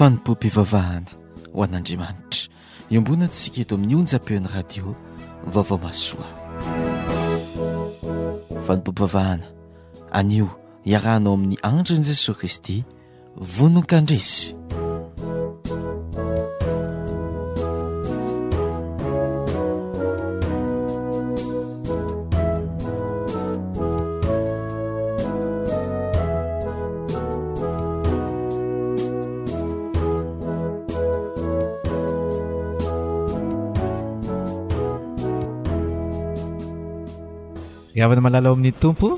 fanompom-pivavahana ho an'Andriamanitra iombona antsika eto amin'ny onjam-peon'ny radio vaovao masoa. Fanompom-pivavahana anio iarahanao amin'ny andron'i Jesosy Kristy vonon-kandresy. Ravana malala ao amin'ny tompo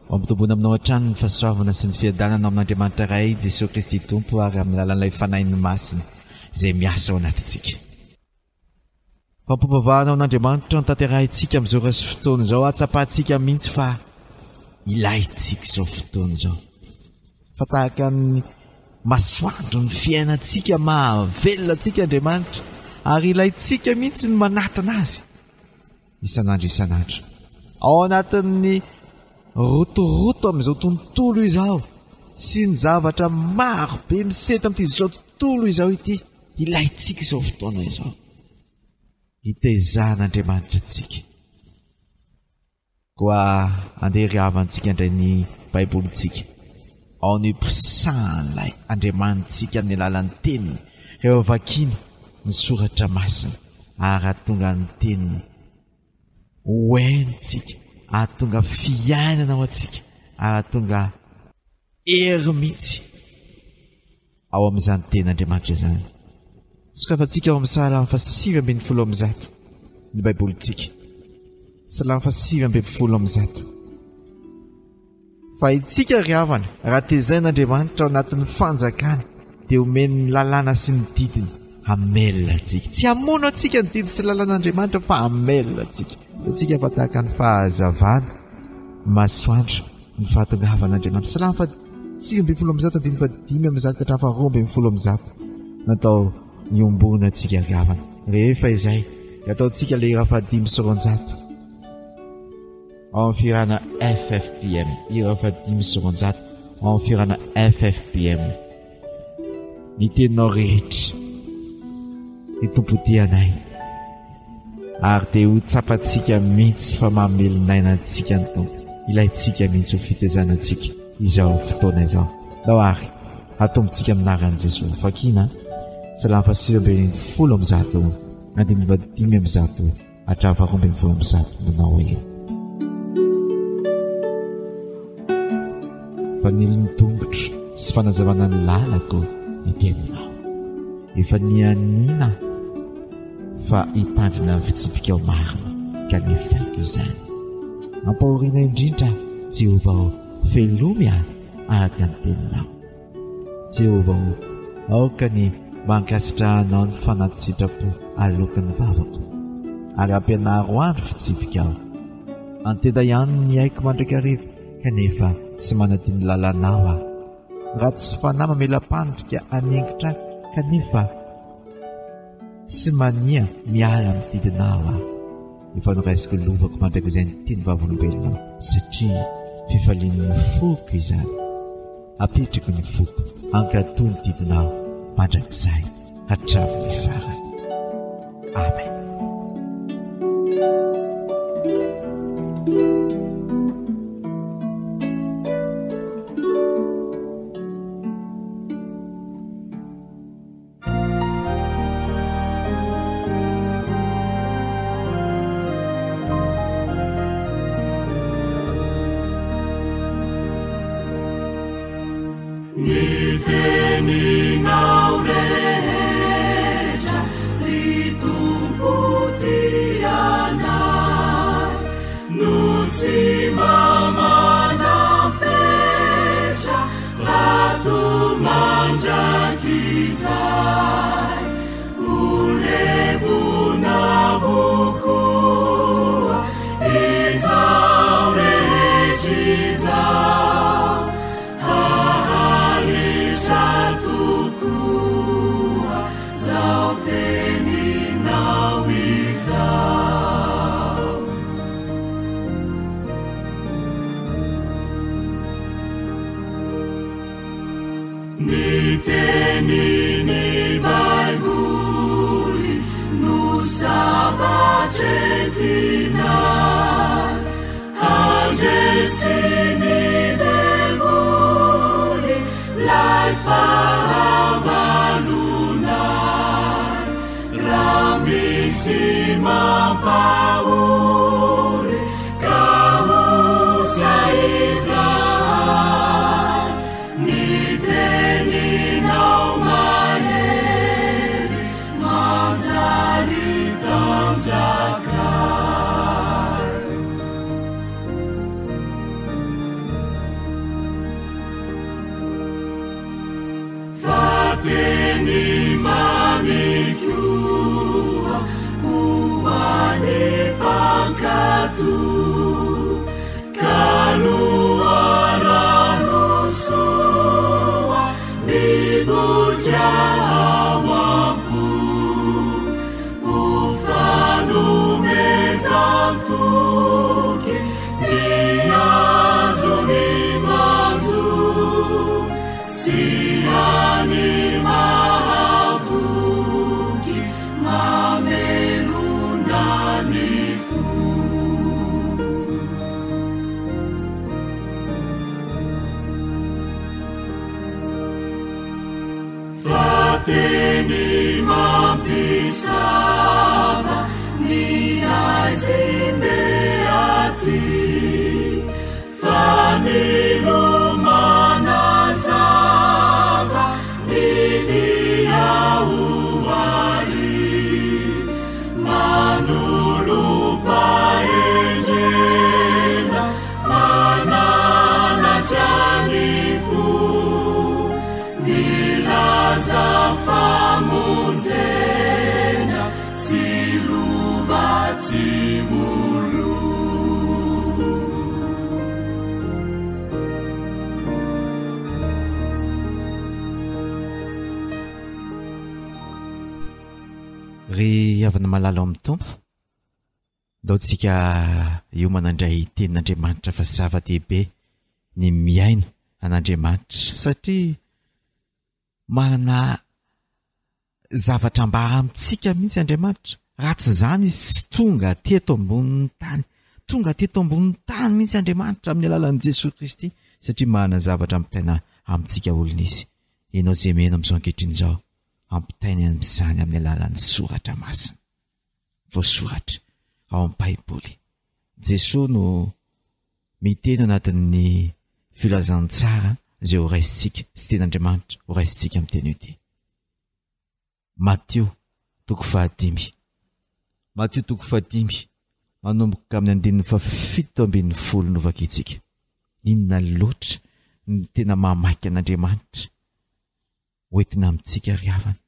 mampitombona aminao an-trano ny fahasoavana sy ny fiadanana amin'Andriamanitra iray Jesosy Kristy tompo ary amin'ny lalan'ilay fanahin'ny masina izay miasa ao anatintsika. Fampivavahana ao n'Andriamanitra ny tanterahintsika amin'izao resy fotoana izao atsapahantsika mihitsy fa ilayntsika izao fotoana izao. Fa tahaka ny masoandro ny fiainantsika mahavelona antsika Andriamanitra ary ilayntsika mihitsy ny manatona azy isan'andro isan'andro. Ao anatin'ny rotoroto amin'izao tontolo izao sy ny zavatra maro be misety amin'izao tontolo izao ity, ilayntsika izao fotoana izao hitaizan'Andriamanitra antsika. Koa andeha riavantsika indray ny baibolintsika ao ny mpisan'ilay Andriamanitsika amin'ny alalan'ny teniny rehefa vakiana ny soratra masina ary ahatonga ny teniny hoenitsika, ahatonga fiainana ao antsika, ahatonga hery mihitsy ao amin'izany ten'Andriamanitra izany. Sokafantsika ao amin'ny Salamo 8:1 ny baibolintsika. Salamo 8:1. Fa itsika ry havana raha tezain'Andriamanitra ao anatin'ny fanjakana dia omeny ny lalàna sy ny didiny, hamelona antsika. Tsy hamono antsika ny didiny sy lalàn'Andriamanitra fa hamelona antsika. Antsika fa tahaka ny fahazavana masoandro ny fahatongavan'Andriamanitra. Salamo 8:5 natao niombona antsika ry havana. Rehefa izay ataontsika le ira 5:6 ao amin'ny firana FFPM, ira 5:6 ao amin'ny firana FFPM. Ny teninao rehetra ny tompotianay ary dia ho tsapantsika mihitsy fa mahamelonaina antsika ny tompo. Ilayntsika mihitsy ho fitaizanantsika izao fotoana izao. Lao ary atombontsika aminaran'i Jesosy. Vakiana Salamo 8:10 8:10 hatramin'ny 12:10 manao hoe: fanilo ny tongotro sy fanazavana ny lalako ny teninao. Efa nianina fa hitandrina ny fitsipika ao marina ka nefaiko izany. Ampahoriana indrindra Jehovah, felomy ahy araka ny teninao. Jehovah, aoka ny mankasitrahanao ny fanatsitrapo alokan'ny vavako ary ampianaro andro fitsipika aho. Antenda ihany ny haiko mandrakariva kanefa tsy manadiny lalànao aho. Raha tsy fanahy mamelam-pandrika anengitra kanefa tsy mania miara amin'ny didinao aho. Efa noraisiko lovako mandrakizay ny teny vavolombelonao satria fifalian'ny foko izany. Apetrako ny foko ankatoy ny didinao mandrakizay hatramin'ny farany. Amen. Niteninao rehetra, ritumpo papahory ka hosaizay ny teninao mahery manjary tanjakay fa teny mamikoa hoany pankato kaluaranosoa biboka amampo ufanomezantoky niazony manzo siany mahavoky mamelonany fo fa teny mampisava ny aizimbe aty fa nilomanazava ny diaoary manolopaendrena mananatrany fo milaza famonjena sy lovatsy molo ry avana malalo amin'ny tompo dao tsika io manandray tenin'Andriamanitra fa zava-dehibe ny miaino an'Andriamanitra satria manana zavatra mba amintsika mihitsy Andriamanitra raha tsy zany izy tsy tonga teto ambonin'ny tany tonga teto ambonin'ny tany mihitsy Andriamanitra amin'ny alalan'i Jesosy Kristy satria manana zavatra ampitaina amintsika olona izy ianao zay mena amin'izao ankehitriny izao ampitainy amin'izany amin'ny alalan'ny soratra masina voasoratra ao amin'ny Baiboly Jesosy no miteny anatin'ny filazany tsara izay ho raisitsika sy ten'Andriamanitra ho raisitsika amin'ny teny io ty Matteo 5 manomboka amin'ny 17 novakitsika inona loatra ny tena mamaiky an'Andriamanitra hoentina amintsika ry havana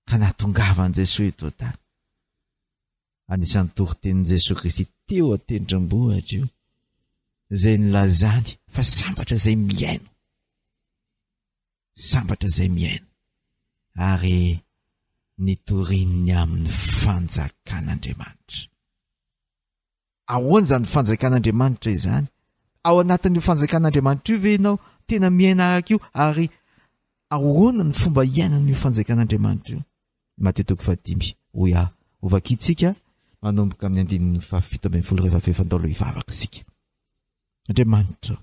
ka nahatongavany Jesosy eto tany anisan'ny toritenin'i Jesosy Kristy teo atendrombohitra io izay nilazany fa sambatra izay miaino ary nitorininy amin'ny fanjakan'Andriamanitra. Ahoana zany fanjakan'Andriamanitra izany? Ao anatin'io fanjakan'Andriamanitra io ve ianao tena miaina araka io ary ahoana ny fomba iainan'io fanjakan'Andriamanitra io? Matetoko 5 oya ovakitsika manomboka amin'ny 17 rehefa fandalo ivavaka isika. Andriamanitra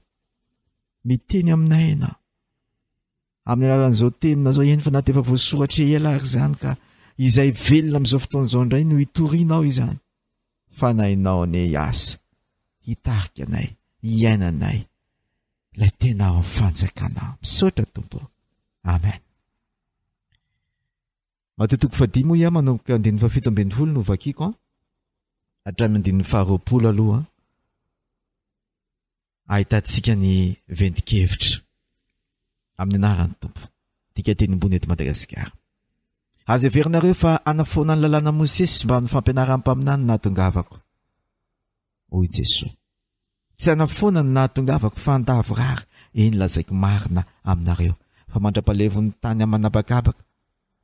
miteny aminay ianao amin'ny alalan'izao tenina zao ihany fa naty efa voasoratra ela ary zany ka izay velona amin'izao fotoan'izao indray no hitorinao izany fa nainao ane asa hitarika anay hiainanay ilay tena ao amin'ny fanjakanao misaotra Tompo. Amen. Matetoko 5 moa ia manomboka 17 no vakiko hatramin'ny 20 aloha ahitantsika ny vendikevitra amin'ny anaran'ny Tompo tika teny ambony eto Madagasikara. Aza averinareo fa anafoana ny lalàna Mosesy mba ny fampianaram-paminany nahatongavako. Hoy Jesosy. Tsy anafoana ny nahatongavako fa andavorary eny lazaiko marina aminareo fa mandrapalevo ny tany amanabakabaka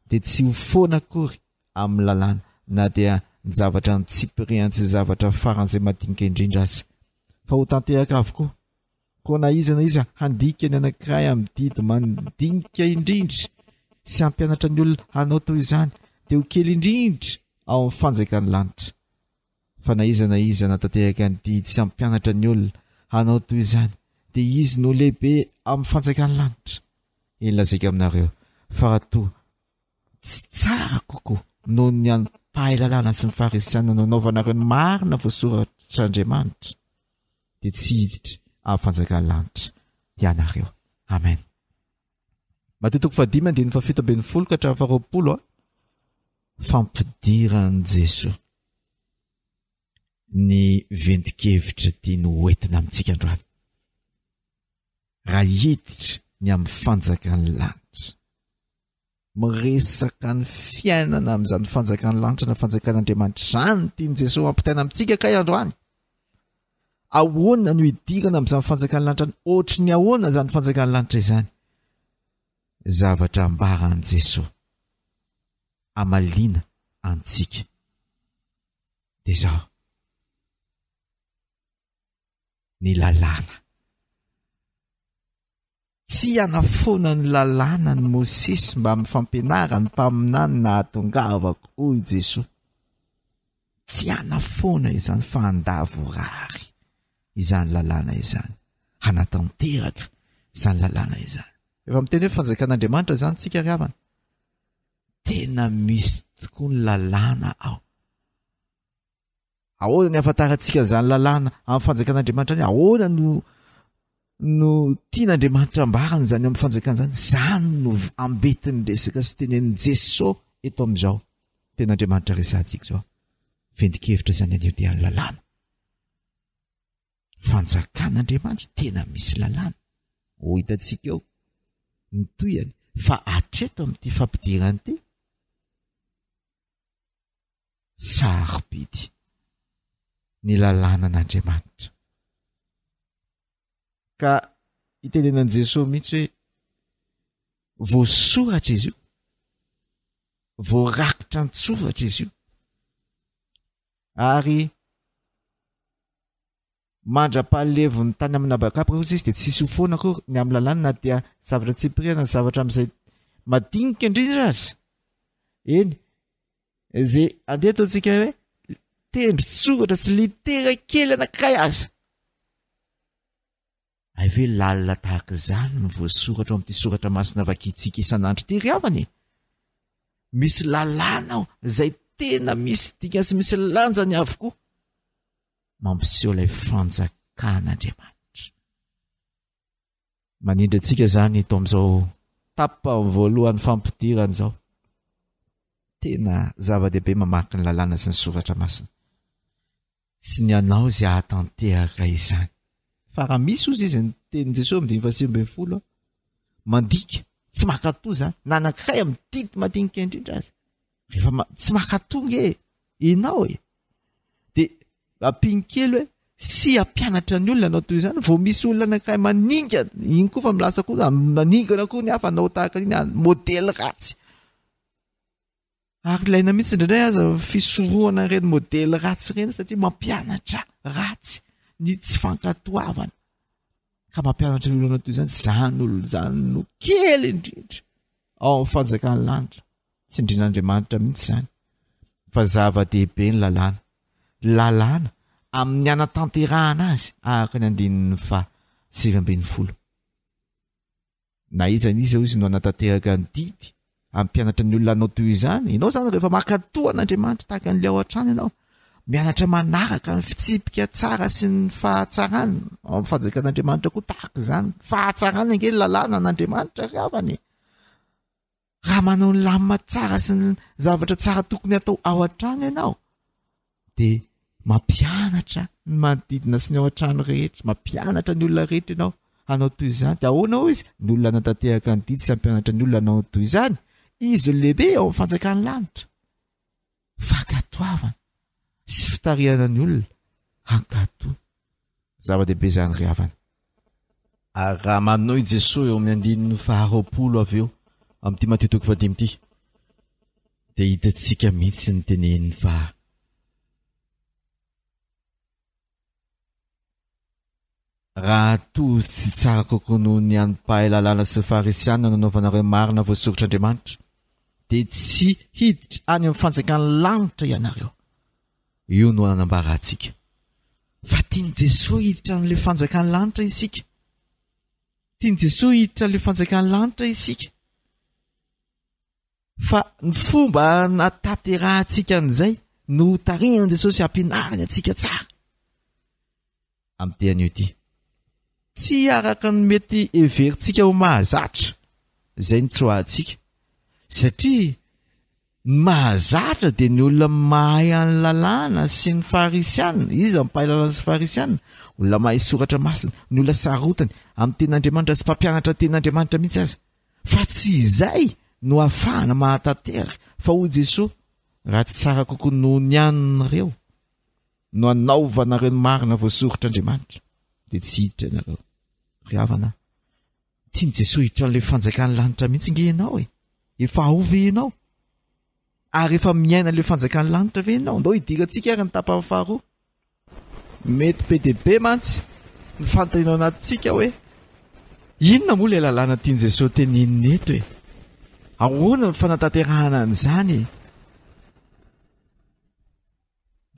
dia tsy ho foana akory amin'ny lalàna na dia ny zavatra ny tsipiriantsy zavatra faran'izay madinika indrindra aza fa ho tanteraka avokoa. Koa na iza na iza handika ny anankiray amin'ny didy mandinika indrindra sy hampianatra ny olona hanao toy izany dia ho kely indrindra ao amin'ny fanjakan'ny lanitra. Fa na iza natanteraka ny didy sy hampianatra ny olona hanao toy izany dia izy no lehibe amin'ny fanjakan'ny lanitra. Eny lazaika aminareo fa raha toa tsy tsara kokoa noho ny pahalalana sy ny farisiana nanaovanareo ny marina voasoratr'Andriamanitra dia tsy hiditra amin'ny fanjakana lanitra ianareo. Amen. Matotoko 5:7-20 fampidiran' Jesosy ny ventikevitra tia no hoentina amintsika androany. Raha hiditra ny amin'ny fanjakany lanitra, miresaka ny fiainana amin'izany fanjakany lanitra na fanjakan'Andriamanitra izany tiany Jesosy mampitaina amintsika kay androany. Ahoana no hidirana amin'izany fanjakany lanitra ny ohatry ny ahoana izany fanjakany lanitra izany? Zavatra ambaran' Jesosy amaliana antsika dia izao ny lalàna. Tsy anafona ny lalàna ny Mosesy mba amin'ny fampianarany mpaminany na hatongavako hoy Jesosy. Tsy anafona izany fa handavorary izany lalàna izany, hanatanteraka izany lalàna izany. Efa miteny hoe fanjakan'Andriamanitra izany tsika ry havana. Tena misy tokoa ny lalàna ao. Ahoana ny ahafantarantsika izany lalàna amin'ny fanjakan'Andriamanitra any? Ahoana no tian'Andriamanitra ambarana izany amin'ny fanjakana izany? Izany no ambetiny resaka sy tenenin' Jesosy eto amin'izao. Ten'Andriamanitra resantsika izao. Ventikevitra izany anio dia ny lalàna. Fanjakan'Andriamanitra tena misy lalàna. Ho hitantsika eo ny toyany fa hatreto amin'ity fampidirany ity sarobidy ny lalànan'Andriamanitra. Ka itenenan' Jesosy mihitsy hoe voasoratra izy io, voarakitra an-tsoratra izy io, ary mandra-pahalevo ny tany amin'ny abakapa kosa izy dia tsisy ho foana koa ny amin'ny lalàna na dia zavatra tsipiriana ny zavatra amin'izay madinika indrindra azy. Eny izay andeha ataontsika hoe tendron-tsoratra sy litera kely anankiray aza. Ay ve lalina tahaka izany no voasoratra ao amin'ity soratra masina vakintsika isan'andro ity ry havany? Misy lalàna ao izay tena misy dikany sy misy lanjany avokoa mampiseho ilay fanjakan'Andriamanitra. Manindry antsika izany eto amin'izao tapany voalohan'ny fampidirana izao. Tena zava-dehibe mamaky ny lalàna sy ny soratra masina. Sy ny anao izay hahatanteraka izany. Fa raha misy ozy izy ny tenin' Jesosy amin'ny 5:20 mandika tsy makatoa izany, na anankiray amin'ny didy madinika indrindra azy. Rehefa tsy makatoa enao dia ampinkely hoe sy hampianatra ny olona anao toy izany. Vao misy olona anankiray maningana, iny koa fa milasa koa maningana koa ny hafa anao tahaka iny modely ratsy. Ary ilaina mihitsy indray aza fisorohana ireny modely ratsy ireny satria mampianatra ratsy ny tsy fankatoavana. Ka mampianatra ny olona toy izany, izany olona izany no kely indrindra ao amin'ny fanjakany lanitra. Tsy indrin'Andriamanitra mihitsy izany. Fa zava-dehibe ny lalàna. Lalàna amin'ny anatanterahana azy araka ny 7:20. Na izany izy no anatanteraka ny didy ampianatra ny olona anao toy izany. Ianao izany rehefa makatoa an'Andriamanitra tahaka an'ilay ao an-trano ianao, mianatra manaraka ny fitsipika tsara sy ny fahatsarany ao amin'ny fanjakan'Andriamanitra koa tahaka izany. Fahatsarany ange lalàna an'Andriamanitra ry havany. Raha manao ny lamina tsara sy ny zavatra tsara tokony atao ao an-trano ianao dia mampianatra ny manodidina sy ny ao an-trano rehetra, mampianatra ny olona rehetra ianao hanao toy izany. Dia ahoana ho izy? Ny olona anatanteraka ny didy sy hampianatra ny olona hanao toy izany, izy lehibe ao amin'ny fanjakany lanitra. Fankatoavana sy fitarihana ny olona hankatoa. Zava-dehibe izany ry havana. Ary raha manohy Jesosy eo amin'ny 20 avy eo amin'ity Mateo 5 ity dia hitantsika mihitsy ny teneniny fa raha toa sy tsara kokoa noho ny animpahay lalàna sy farisiana nanaovanareo marina voasorotr'Andriamanitra dia tsy hiditra any amin'ny fanjakany lanitra ianareo. Io no anambarantsika. Fa tiany Jesosy hiditra amin'ilay fanjakany lanitra isika. Tiany Jesosy hiditra amin'ilay fanjakany lanitra isika. fa ny fomba nataterahantsika an'izay no tarinan Jesosy ampinariny atsika tsara amin'ny tean'io ity tsy araka ny mety everintsika ho mahazatra izay ny tsoahantsika satria mahazatra dia ny olona mahay any lalàna sy ny farisiana izy mpahay lalàna sy farisiana olona mahay soratra masina ny olona sarotany amin'ny tenin'Andriamanitra sy mpampianatra tenin'Andriamanitra mihitsy aza fa tsy izay no ahafahana mahatanteraka fa ho Jesosy raha tsy tsara kokoa no nianonareo no anaovanareo ny marina voasorotr'Andriamanitra dia tsy hiditra ianareo ryhavana tiany Jesosy hitran'ilay fanjakan'ny lanitra mihitsy nge ianao efa aove ianao ary efa miaina ilay fanjakan'ny lanitra ve ianao ndao hidirantsika ary ny tapany faharoa mety be dia be mantsy ny fantainao anatintsika hoe inona moa ilay lalàna tiany Jesosy teninina eto ahoana ny fanatanterahana an'izany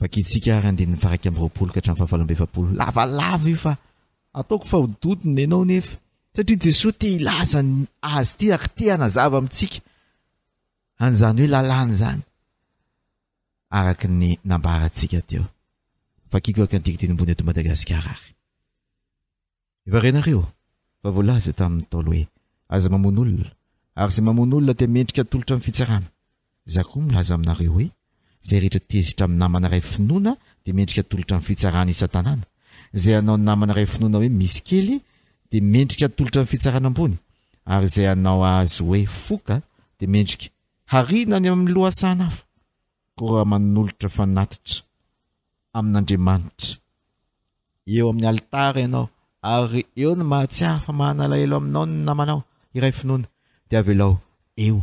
vakitsika ary andininy faraka amin'ny 20 ka hatramin'ny 27 lavalava io fa ataoko fa hododina ianao nefa satria Jesosy te hilaza azy ty ary te hanazava amintsika an'izany hoe lalàna izany araka ny nambarantsika teo fakiko araka ny dikiteny ambony eto Madagasikara ary ivarenareo fa voalaza tamin'ny taolo hoe aza mamono olona ary izay mamono olona dia mendrika tolotra amin'ny fitsarana za koa milaza aminareo hoe izay rehetra tezitra amin'ny namana ray finoana dia mendrika tolotra amin'ny fitsarana isan-tanàna izay anao ny namana ray finoana hoe misy kely dia mendrika tolotra amin'ny fitsarana ambony ary izay anao azy hoe foka dia mendrika harinany amin'ny lohasaina hafa koa raha manolotra fanatitra amin'Andriamanitra eo amin'ny alitara ianao ary eo ny mahatsiaro fa mahanalahelo aminao ny namanao iray finoana dia avelao eo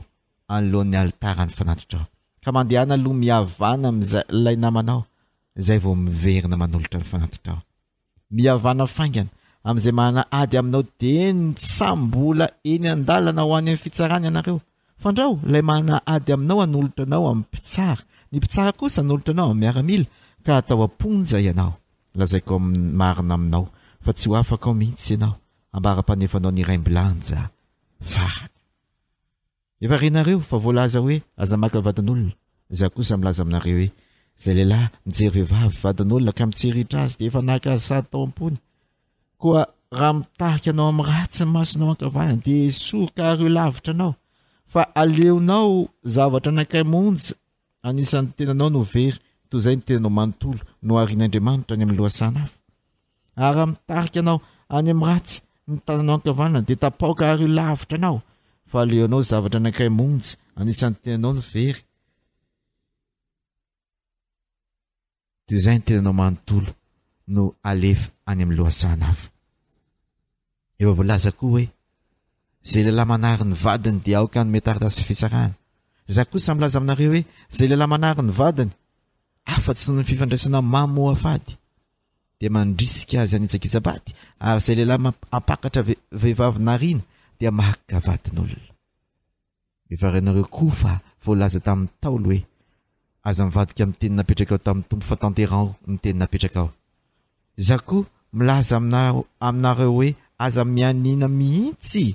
anoloan'ny alitara ny fanatitra ao ka mandehana aloha mihavana amin'ilay namanao izay vao miverina manolotra ny fanatitra ao mihavana faingana amin'izay mahana ady aminao dia ny sambola eny an-dalana ho any amin'ny fitsarana ianareo fandrao ilay mahana ady aminao hanolotra anao amin'ny mpitsara ny mpitsara kosa hanolotra anao amin'ny miaramila ka atao amponja ianao lazaiko amin'ny marina aminao fa tsy ho afaka ao mihitsy ianao ambara-panefanao ny raim-bilanja farany efa renareo fa voalaza hoe aza maka vadin'olona za kosa milaza aminareo hoe izay lehilahy mijery vehivavy vadin'olona ka mitseritra azy dia efa naka azy sady tao am-pony koa raha mitarika anao amin'ny ratsy ny masonao ankavanana dia soroka ary io lavitra anao fa aleonao zavatra anakay monja anisan'ny tenanao no very toy izay ny tenanao manontolo no arian'Andriamanitra any amin'ny lohasaina hafa ary raha mitarika anao any amin'ny ratsy ny tananao ankavanana dia tapaoka ary io lavitra anao fa aleonao zavatra anakay monja anisan'ny tenanao no very toy izay ny tenanao manontolo no alefa any amin'ny lohasaina hafa eo voalaza koa hoe izay lehilahy manary ny vadiny dia aoka ny mety arita sy fisarahana za kosa milaza aminareo hoe izay lehilahy manary ny vadiny afa-tsy noho ny fifandraisana mamoa fady dia mandrisika azy anitsakitsabady ary izay lehilahy ampakatra vehivavy nariana dia mahaka vadin'olona mivarenareo koa fa voalaza tamin'ny taolo hoe aza mivadika amin'ny teny napetraka ao tamin'ny tompo fatanterao ny teny napetraka ao za koa milaza aminareo hoe aza mianina mihitsy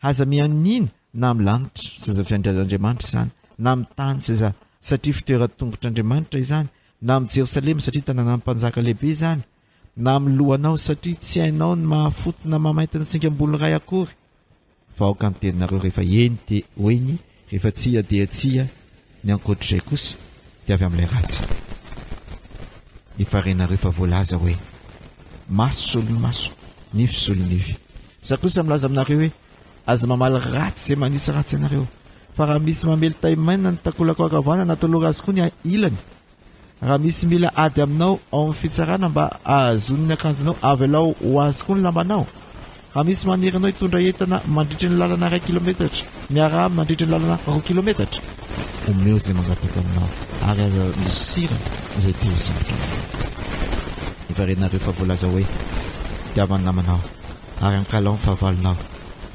aza mianina na amin'ny lanitra saza fiandrazan'Andriamanitra izany na amin'ny tany saza satria fitoeran-tongotr'Andriamanitra izany na amin'ny Jerosalema satria tanàna mpanjaka lehibe izany na amin'ny lohanao satria tsy hainao ny mahafotsina mamaitany singam-bolony ray akory fa aoka ny teninareo rehefa eny dia hoeny rehefa tsia dia tsia ny ankoatr'izay kosa dia avy amin'ilay ratsy ifarenareo fa voalaza hoe maso solony maso nify solony nify za kosa milaza aminareo hoe aza mamaly ratsy izay manisy ratsy ianareo fa raha misy mamely taimaina ny takolako akavana natolora azy koa ny ilany raha misy mila ady aminao ao amin'ny fitsarana mba ahazon'ny akanjonao avy alao ho azy koa ny lambanao raha misy manirinao hitondra entana mandritry ny lalana 1 kilometatra miara mandritry ny lalana 2 kilometatra omeo izay mangataka aminao ary misirana izay te hisambotra ivarenareo fa voalaza hoe tiavany namanao ary ankalao ny fahavalonao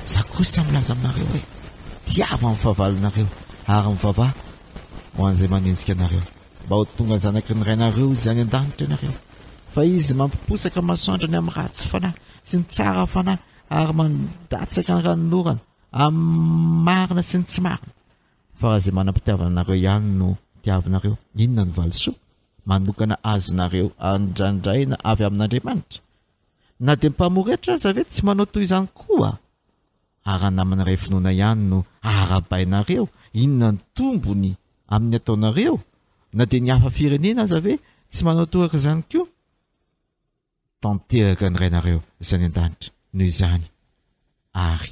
za kosa milaza aminareo hoe tiava amin'ny fahavalonareo ary mivavah ho an'izay manenjika anareo mba ho tonga zanaky ny rainareo izany an-danitra ianareo fa izy mampiposaka masoandrany amin'ny ratsy fanahy sy ny tsara fanahy ary mandatsaka ny ranonorana amin'ny marina sy ny tsy marina fa raha zay manam-pitiavananareo ihany no tiavinareo inona ny valisoa manokana azonareo andrandraina avy amin'Andriamanitra na dia mpamoretra aza ve tsy manao toy izany koa ary namana iray finoana ihany no arabainareo inona ny tombony amin'ny ataonareo na dia ny hafa firenena aza ve tsy manao toaka izany koa tanteraka ny rainareo izany an-danitra noho izany ary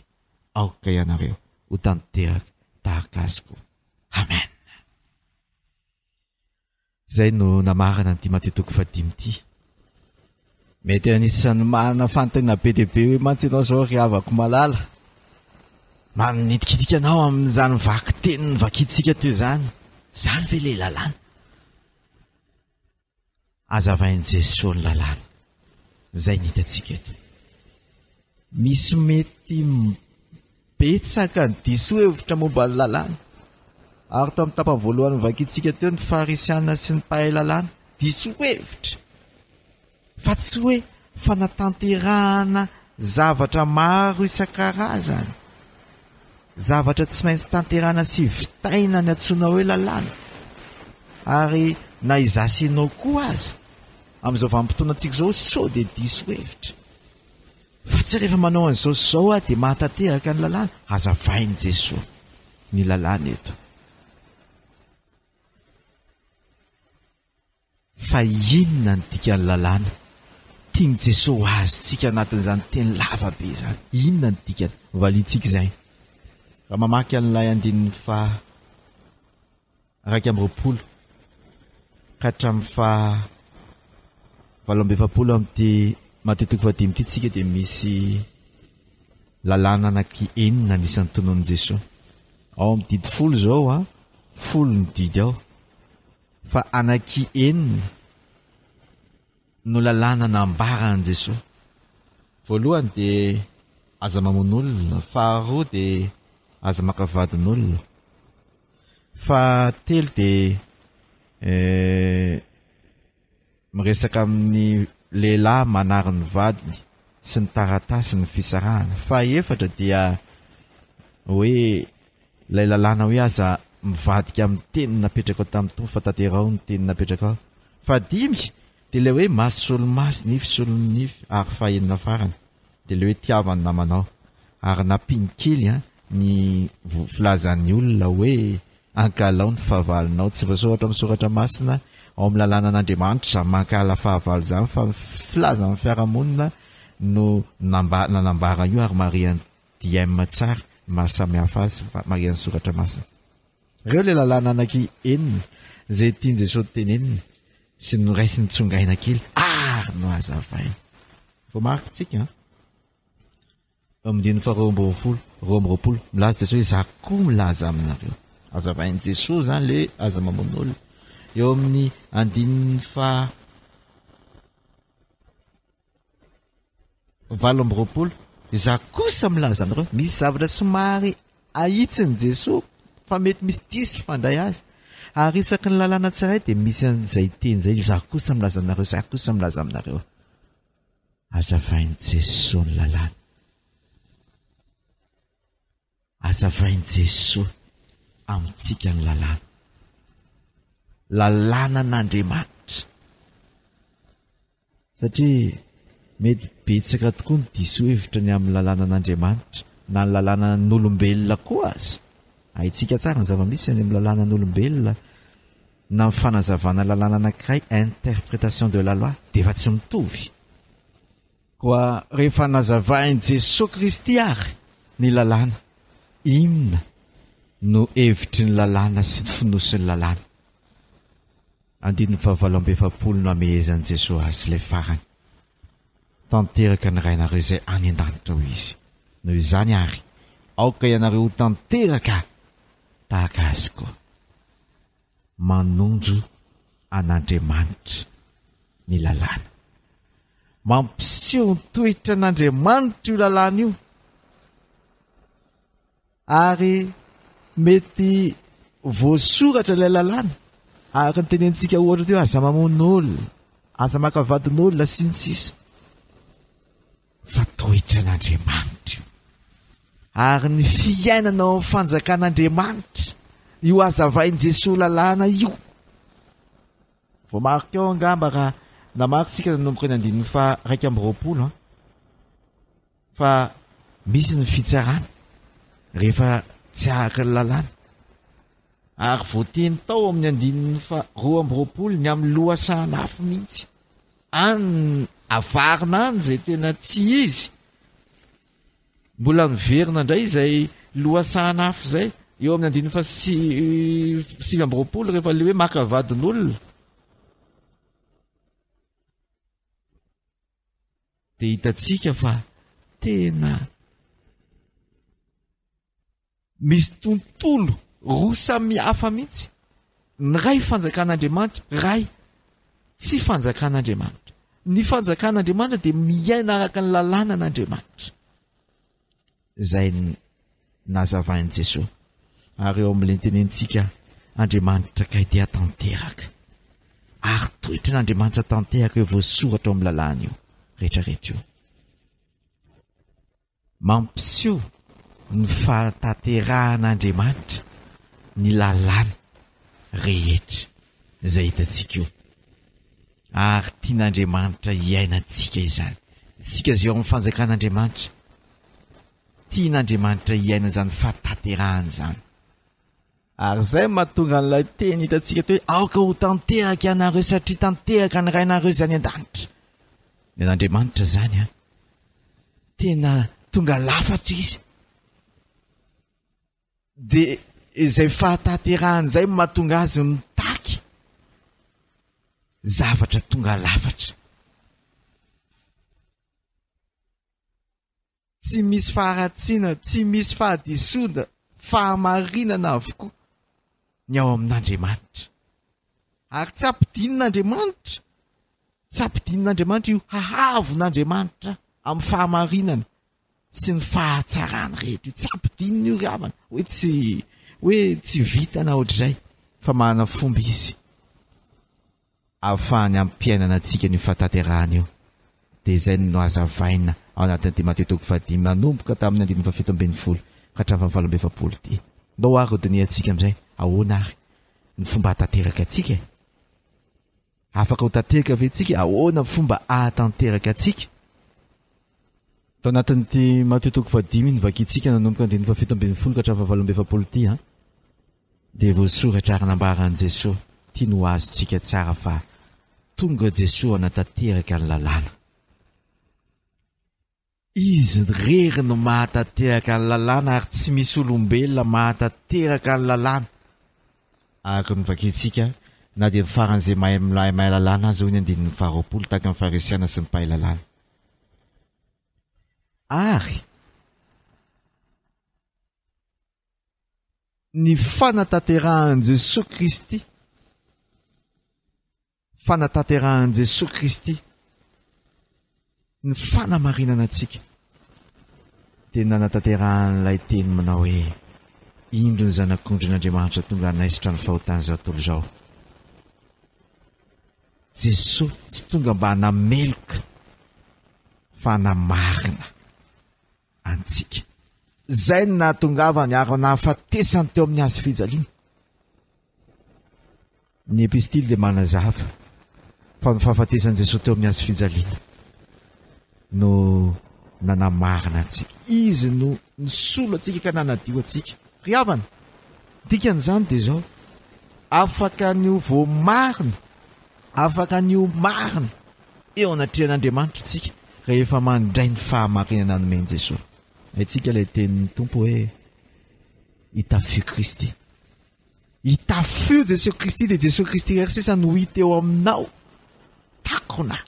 aoka ianareo ho tanteraka tahaka azy koa amen. Izay no namarana ny Timothée 5 mety anisan'ny manana fanontaniana be dia be hoe mantsy ianao izao ry havako malala manitikitika anao amin'izany vaky teniny vakitsika teo izany ve le lalàna azavain'i Jesosy ny lalàna izay ny hitantsika eto misy mety betsaka ny diso hevitra momba ny lalàna ary to amin'ny tapany voalohany vakitsika teo ny farisiana sy ny mpahay lalàna diso hevitra fa tsy hoe fanatanterahana zavatra maro isan-karazany zavatra tsy maintsy tanterahana sy vitaina ny antsoina hoe lalàna ary na izasinao koa aza amin'izao vanim-potoana antsika izao sao dia diso hevitra fa tsy rehefa manao an'izao zao dia mahatanteraka ny lalàna azavain'i Jesosy ny lalàna eto fa inona ny dikany lalàna tiany Jesosy azontsika anatin'izany teny lavabe izany inona ny dikany valintsika izay raha mamaky an'ilay 9 ka hatramin'ny 7 amin'ity Matthieu 5 ity tsika dia misy lalàna anaky 9 anisan'ny tononin' Jesosy ao amin'ny didy 10 zao 10 ny didy ao fa anaky 9 no lalàna nambaran'i Jesosy voalohany dia aza mamon'olona faharoa dia aza makavadin'olona fahatelo dia miresaka amin'ny lehilahy manary ny vadiny sy ny taratasy ny fisarahana fahaefatra dia hoe ilay lalàna hoe aza mivadika amin'ny teny napetraka ao tamin'ny tompo fa tanterao ny teny napetraka ao fadimy dia ilay hoe masy solo-masy nify solo-nify ary fahenina farany dia ilay hoe tiavany namanao ary nampinikely ny filazan'ny olona hoe ankalao ny fahavalinao tsy voasoratra amin'ny soratra masina ao amin'ny lalàna an'Andriamanitra izany mankala fahavalo izany fa filaza amin'ny fiarahamonina no nanambara io ary marian'ny diaima tsara mahasamihafa azy marian'ny soratra masina ireo ilay lalàna anaky 9 izay tiany Jesosy tenenina sy noraisy nitsongaina kely ary no azavaina vao marikitsika amin'ny 12 milaza Jesosy izaho koa milaza aminareo azavain'i Jesosy zany le aza mamon'olona eo amin'ny 17 izaho kosa milaza aminareo misy zavatra somary ahitsin'i Jesosy fa mety misy diso fandray azy ary isaky ny lalàna tsiray dia misy an'izay teny zay izaho kosa milaza aminareo izaho kosa milaza aminareo azavain'i Jesosy ny lalàna azavain'i Jesosy amintsika ny lalàna n'Andriamanitra satria mety betsaka tokoa ny diso hevitra ny amin'ny lalàna n'Andriamanitra na ny lalàna n'olombelona koa azy haitsika tsara ny zava-misy any amin'ny lalàna n'olombelona na ny fanazavana lalàna anankiray interprétation de la loi dia efa tsy mitovy koa rehefa nazavain'i Jesosy Kristy ary ny lalàna inona no hevitry ny lalàna sy ny finosy ny lalàna 17 no amehezan'i Jesosy azy ilay farany tanteraka ny rainareo izay any an-danitra ho izy noho izany ary aoka ianareo ho tanteraka tahaka azy koa manondro an'Andriamanitra ny lalàna mampiseho ny toetra an'Andriamanitra io lalàna io ary mety voasoratra ilay lalàna ary ny tenentsika ohatra teo aza mamon'olona aza makavadin'olona sy ny sisa fa toetra n'Andriamanitra io ary ny fiainana ao amin'ny fanjakan'Andriamanitra io azavain' Jesosy lalàna io. Voamarika ao angamba raha namaritsika nanomboka ny andininy fa 120 fa misy ny fitsarana rehefa tsy ahaka ny lalàna. Ary voateny tao amin'ny andininy fa 20 ny amin'ny lohasanafo mihitsy any avarina any zay tena tsy izy. Mbola miverina indray izay lohasanafo zay eo amin'ny andininy fa 20 rehefa le hoe maka vadin'olona. Dia hitatsika fa tena misy tontolo roa samihafa mihitsy. Ny ray fanjakan'Andriamanitra, ray tsy fanjakan'Andriamanitra. Ny fanjakan'Andriamanitra dia miaina araka ny lalàna n'Andriamanitra. Izay nazavain'i Jesosy. Ary eo amin'ilay tenentsika Andriamanitra kay dia tanteraka. Ary toetra n'Andriamanitra tanteraka eo voasoratra ao amin'ny lalàna io. Rehetrarehetra io. Mampiseho ny fahatanteran'Andriamanitra ny lalàna rehetra izay hitantsika io. Ary tian'Andriamanitra hiainantsika izany. Tsika izay ao amin'ny fanjakan'Andriamanitra, tian'Andriamanitra hiaina izany fahatanterahana izany. Ary izay mahatonga an'ilay teny hitantsika hoe aoka ho tanteraka ianareo satria tanteraka ny rainareo izany an-danitra. Ny an'Andriamanitra izany tena tonga lafatra izy. Dia izay fahatanterahana izay mahatonga azy mitaky zavatra tonga lafatra. Tsy misy faharatsiana, tsy misy fahadisoana, fahamarinana avokoa ny ao amin'Andriamanitra. Ary tsy ampidin'Andriamanitra, tsy ampidin'Andriamanitra io hahavon'Andriamanitra amin'ny fahamarinana sy ny fahatsarana rehetra. Tsy ampidinina io ravana hoe tsy vitana ohatr'izay, fa manana fomba izy ahafahany ampiainana antsika ny fahatanterahana io. Dia izay no azavaina ao anatin'ny Timothée 2 manomboka tamin'ny 7 ka hatramin'ny 7 ty. Ndao ary hodiny antsika amin'izay ahoana ary ny fomba hatanteraka antsika. Afaka ho tanteraka ve antsika? Ahoana ny fomba hatanteraka antsika? Tao anatin'ny Timothée 2 ny vakintsika nanomboka ny 7 ka hatramin'ny 7 ty. Dia voasoratra ary nambaran'i Jesosy, tia no azontsika tsara fa tonga Jesosy anatanteraka ny lalàna. Izy rery no mahatanteraka ny lalàna ary tsy misy olombelona mahatanteraka ny lalàna. Ary ny vakintsika na dia ny faran'izay mahay lalàna azy hoy ny 20 tahaka ny farisiana sy ny mpahay lalàna. Ary ny fanatanterahany Jesosy Kristy, fanatanterahany Jesosy Kristy, ny fanamarinana antsika dia nanatanterahanyilay teny manao hoe indro ny zanak'ondrin'Andriamanitra tonga naisitra ny fahotany izao tontolo izao. Jesosy tsy tonga mba nameloka fa namarina antsika. Zay no nahatongavany ary nahafatesany teo amin'ny hazo fijaliana. Ny epistily dia manazava fa ny fahafatesan'i Jesosy teo amin'ny hazo fijaliana no nanamarina antsika. Izy no nisolo antsika ka nanadio antsika. Ry havana, dikan'izany dia izao, afaka nio voamarina, afaka nio marina eo anatrehan'Andriamanitra antsika rehefa mandray ny fahamarinana nomeny Jesosy. Haitsika ilay tenin'ny Tompo hoe hitafio Kristy. Hitafio Jesosy Kristy dia Jesosy Kristy rery sisa no hita eo aminao. Takona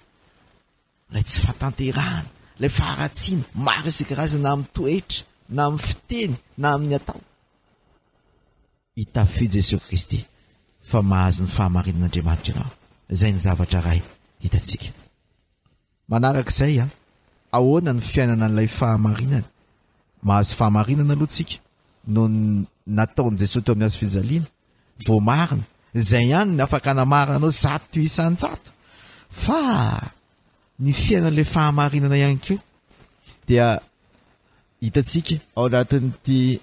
ilay tsy fahatanterahana, ilay faharatsiana maro isan-karazany na amin'ny toetra, na amin'ny fiteny, na amin'ny atao. Hitafio Jesosy Kristy fa mahazo ny fahamarinan'Andriamanitra ianao. Izay ny zavatra ray hitantsika. Manarak'izay ahoana ny fiainana n'ilay fahamarinana? Mahazo fahamarinana aloha tsika no nataon'i Jesosy teo amin'ny hazo fijaliana, voamarina. Izay ihany ny afaka namarina anao 100 isan-jato. Fa ny fiainan'ilay fahamarinana ihany koa dia hitantsika ao anatin'ity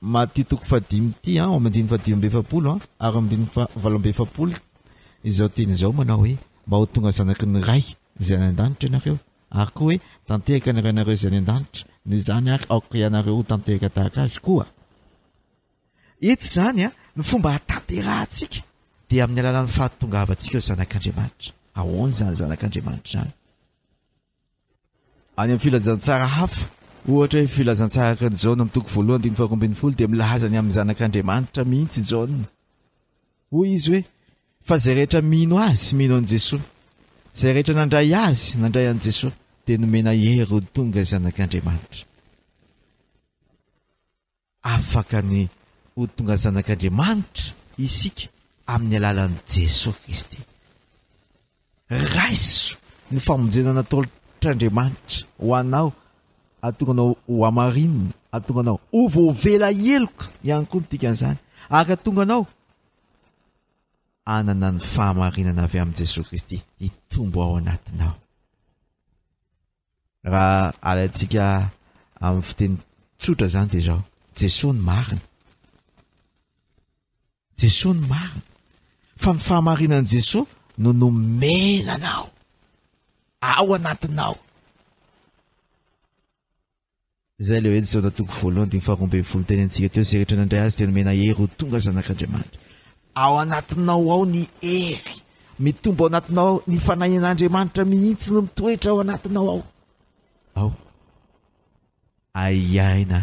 maty toko fadimy ty ao amandiny fadimy ambe efapolo ary amandiny valo ambe efapolo izao teny zao manao hoe mba ho tonga zanaky ny ray zay any an-danitra ianareo ary koa hoe tanteraka ny rainareo zay any an-danitra noho izany ary aoka ianareo ho tanteraka tahaka azy koa eto zany ny fomba hatanterantsika dia amin'ny alalan'ny fahatongavatsika eo zanak'Andriamanitra ahoana zany zanak'Andriamanitra zany any amin'ny filazantsara hafa ohatra hoe filazantsara kan Jaona amin'ny toko voalohany 1:20 dia milahazany amin'ny zanak'Andriamanitra mihitsy Jaona hoy izy hoe fa zay rehetra mino azy mino an' Jesosy zay rehetra nandray azy nandray an' Jesosy dia nomena hery ho tonga zanak'Andriamanitra afaka ny ho tonga zanak'Andriamanitra isika amin'ny alalan'i Jesosy Kristy raiso ny famonjena nataon'Andriamanitra ho anao atonganao ho amarinina atonganao ho voavela heloka ihany koa ny dikan'izany ary atonganao anana ny fahamarinana avy amin'i Jesosy Kristy hitombo ao anatinao raha alaitsika amin'ny fiteny tsotra zany dia zao Jesosy ny marina Jesosy ny marina fa ny fahamarinan'i Jesosy no nomenanao ao anatinao zay le hoe zao natoko voalohany 1:20 teny antsika teo zay rehetra nandray azy dia nomena hery ho tonga zanak'Andriamanitra ao anatinao ao ny hery mitombo ao anatinao ny fanahin'Andriamanitra mihitsy no mitoetra ao anatinao ao aiaina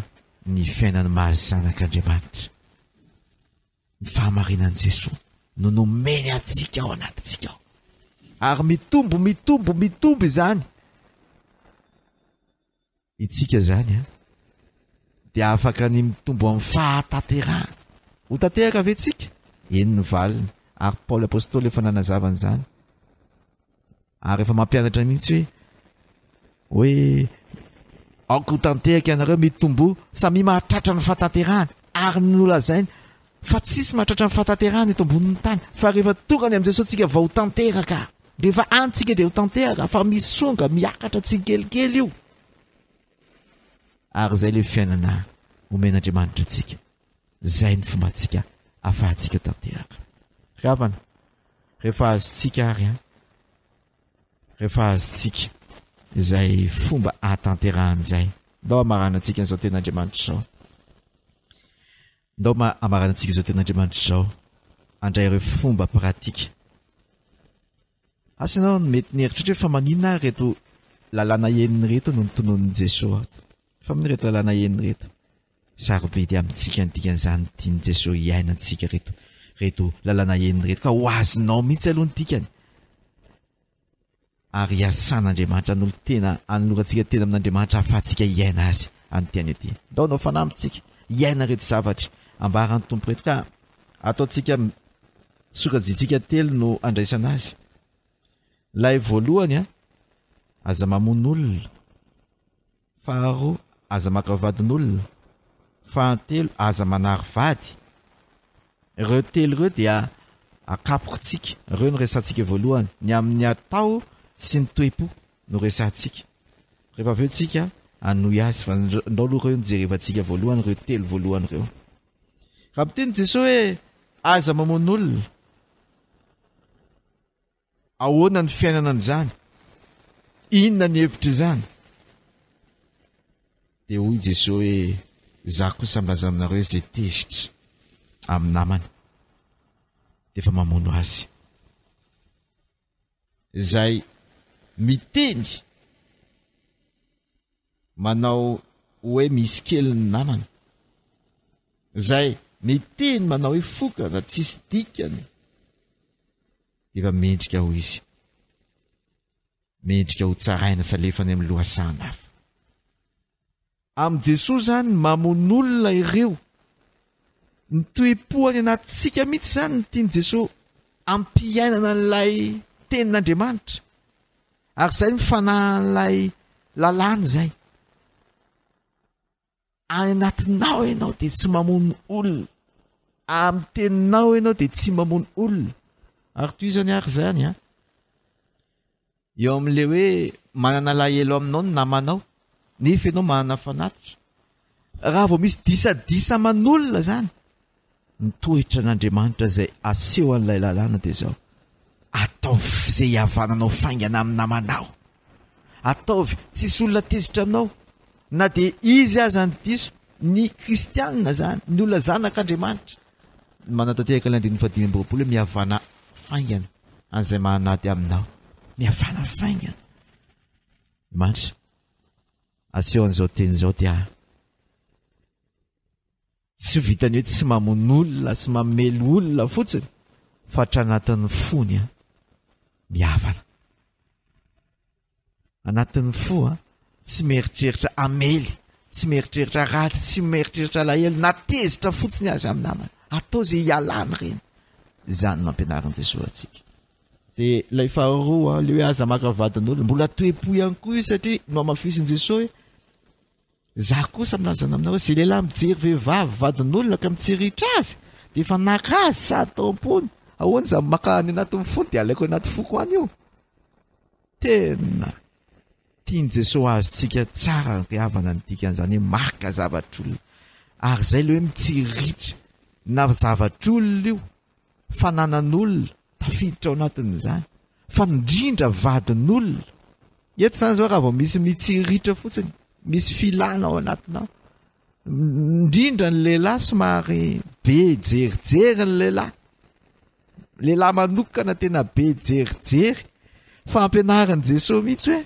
ny fiainany mahazanak'Andriamanitra ny fahamarinan'i Jesosy no nomeny atsika ao anatintsika ao ary mitombo izany itsika zany dia afaka ny mitombo amin'ny fahatanterahana ho tanteraka ve tsika eny ny valiny ary Paoly apôstôly efa nanazavany zany ary efa mampianatra mihitsy hoe aoko ho tanteraka ianareo mitombo samy mahatratra ny fahatanterahana ary nolazainy fa tsisy mahatratra ny fahatanterahana eto ambonin'ny tany fa rehefa tonga ny amin'izay sao tsika vao ho tanteraka rehefa antsika dia ho tanteraka fa misonga miakatra tsikelikely io ary zay le fiainana omen'Andriamanitra atsika zay ny fomba atsika afahantsika tanteraka ravana rehefa azotsika ary rehefa azotsika izay fomba ahatanterahana ndao amaranantsika izao ten'Andriamanitra zao ndao amaranantsika izao ten'Andriamanitra zao andray ireo fomba pratika asanao mety neritratra hoe fa maninona reto lalàna eniny reto no nitonon'i Jesosy fa amin'ny reto lalàna eniny reto sarobidy amintsika ny dikan'izany tian'i Jesosy iainantsika reto lalàna eniny reto ka ho azonao mihitsy aloha ny dikany ary asan'Andriamanitra n'olo tena anolorantsika tena amin'Andriamanitra ahafahantsika iaina azy anotiany aty ndao nao fanamitsika iaina reto zavatra ambarany tompo reto ka ataontsika sokajitsika telo no andraisana azy lay voalohany aza mamon'olona faharoa aza maka vadin'olona fahatelo aza manary vady ireo telo ireo dia akapokontsika ireo no resantsika voalohany ny amin'ny atao sy ny toepo no resantsika rehefa aveo tsika anoy azy fa ndao aloha ireo nijerevantsika voalohany ireo telo voalohany ireo raha miteny Jesosy hoe aza mamon'olona ahoana ny fiainana an'izany inona ny hevitra izany dia hoy Jesosy hoe za kosa milaza aminareo zay tezitra amin'ny namany dia efa mamono azy zay miteny manao hoe misy kely ny namany zay miteny manao hoe foka na tsisy dikany dia efa mendrika ho izy mendrika ho tsaraina salefany amin'ny lohasahana hafa amin'i Jesosy zany mamon'olona ireo ny toe-po any anatintsika mihitsy zany ny tiany Jesosy ampiainana n'ilay tenin'Andriamanitra ary zay ny fanahin'ilay lalàna zay any anatinao ianao dia tsy mamono olona amin'ny teninao ianao dia tsy mamono olona ary toy izany ary zany eo amin'le hoe manana lahelo aminao ny namanao nefa ianao manana fanatitra raha vao misy disadisa man'olona zany ny toetra n'Andriamanitra zay aseho an'ilay lalàna dia zao: ataovy zay havananao faingana amin'ny namanao, ataovy tsisy olona tezitra aminao, na dia izy aza ny diso, ny kristianina zany, ny olona zanak'Andriamanitra. Manatateraka ilay andininy fadimy amby roapolo hoe mihavana faingana an'izay mahanaty aminao, mihavana faingana. Mantra aseho an'izao teny izao dia tsy vitany hoe tsy mamono olona sy mamelo olona fotsiny, fa hatranatin'ny fony mihavana. Anatin'ny fo tsy mieritreritra amely, tsy mieritreritra raty, tsy mieritreritra lahelo, na tezitra fotsiny azy amin'ny namana. Atao zay hialana reny. Izany mampianarin' Jesosy atsika. Dia ilay faharoa le hoe aza maka vadin'olona, mbola toe-po ihany koa io, satria no amafisin' Jesosy hoe za kosa milazana aminao hoe zay lehilahy mijery vehivavy vadin'olona ka mitsiritra azy dia efa naka azy sa atao am-pony. Ahoana za maka any anatin'ny fony dia alaiko anaty foko any io. Tena tiany Jesosy azy tsika tsara ny havana ny dikan'izany hoe maka zavatr'olona, ary zay le hoe mitsiritra na zavatr'olona io, fananan'olona tafiditra ao anatin'izany, fa indrindra vadin'olona. Eto zany zao raha vao misy mitsiritra fotsiny, misy filana ao anatinao, indrindra ny lehilahy somary be jerijery, ny lehilahy manokana tena be jerijery, fa ampianarin' Jesosy mihitsy hoe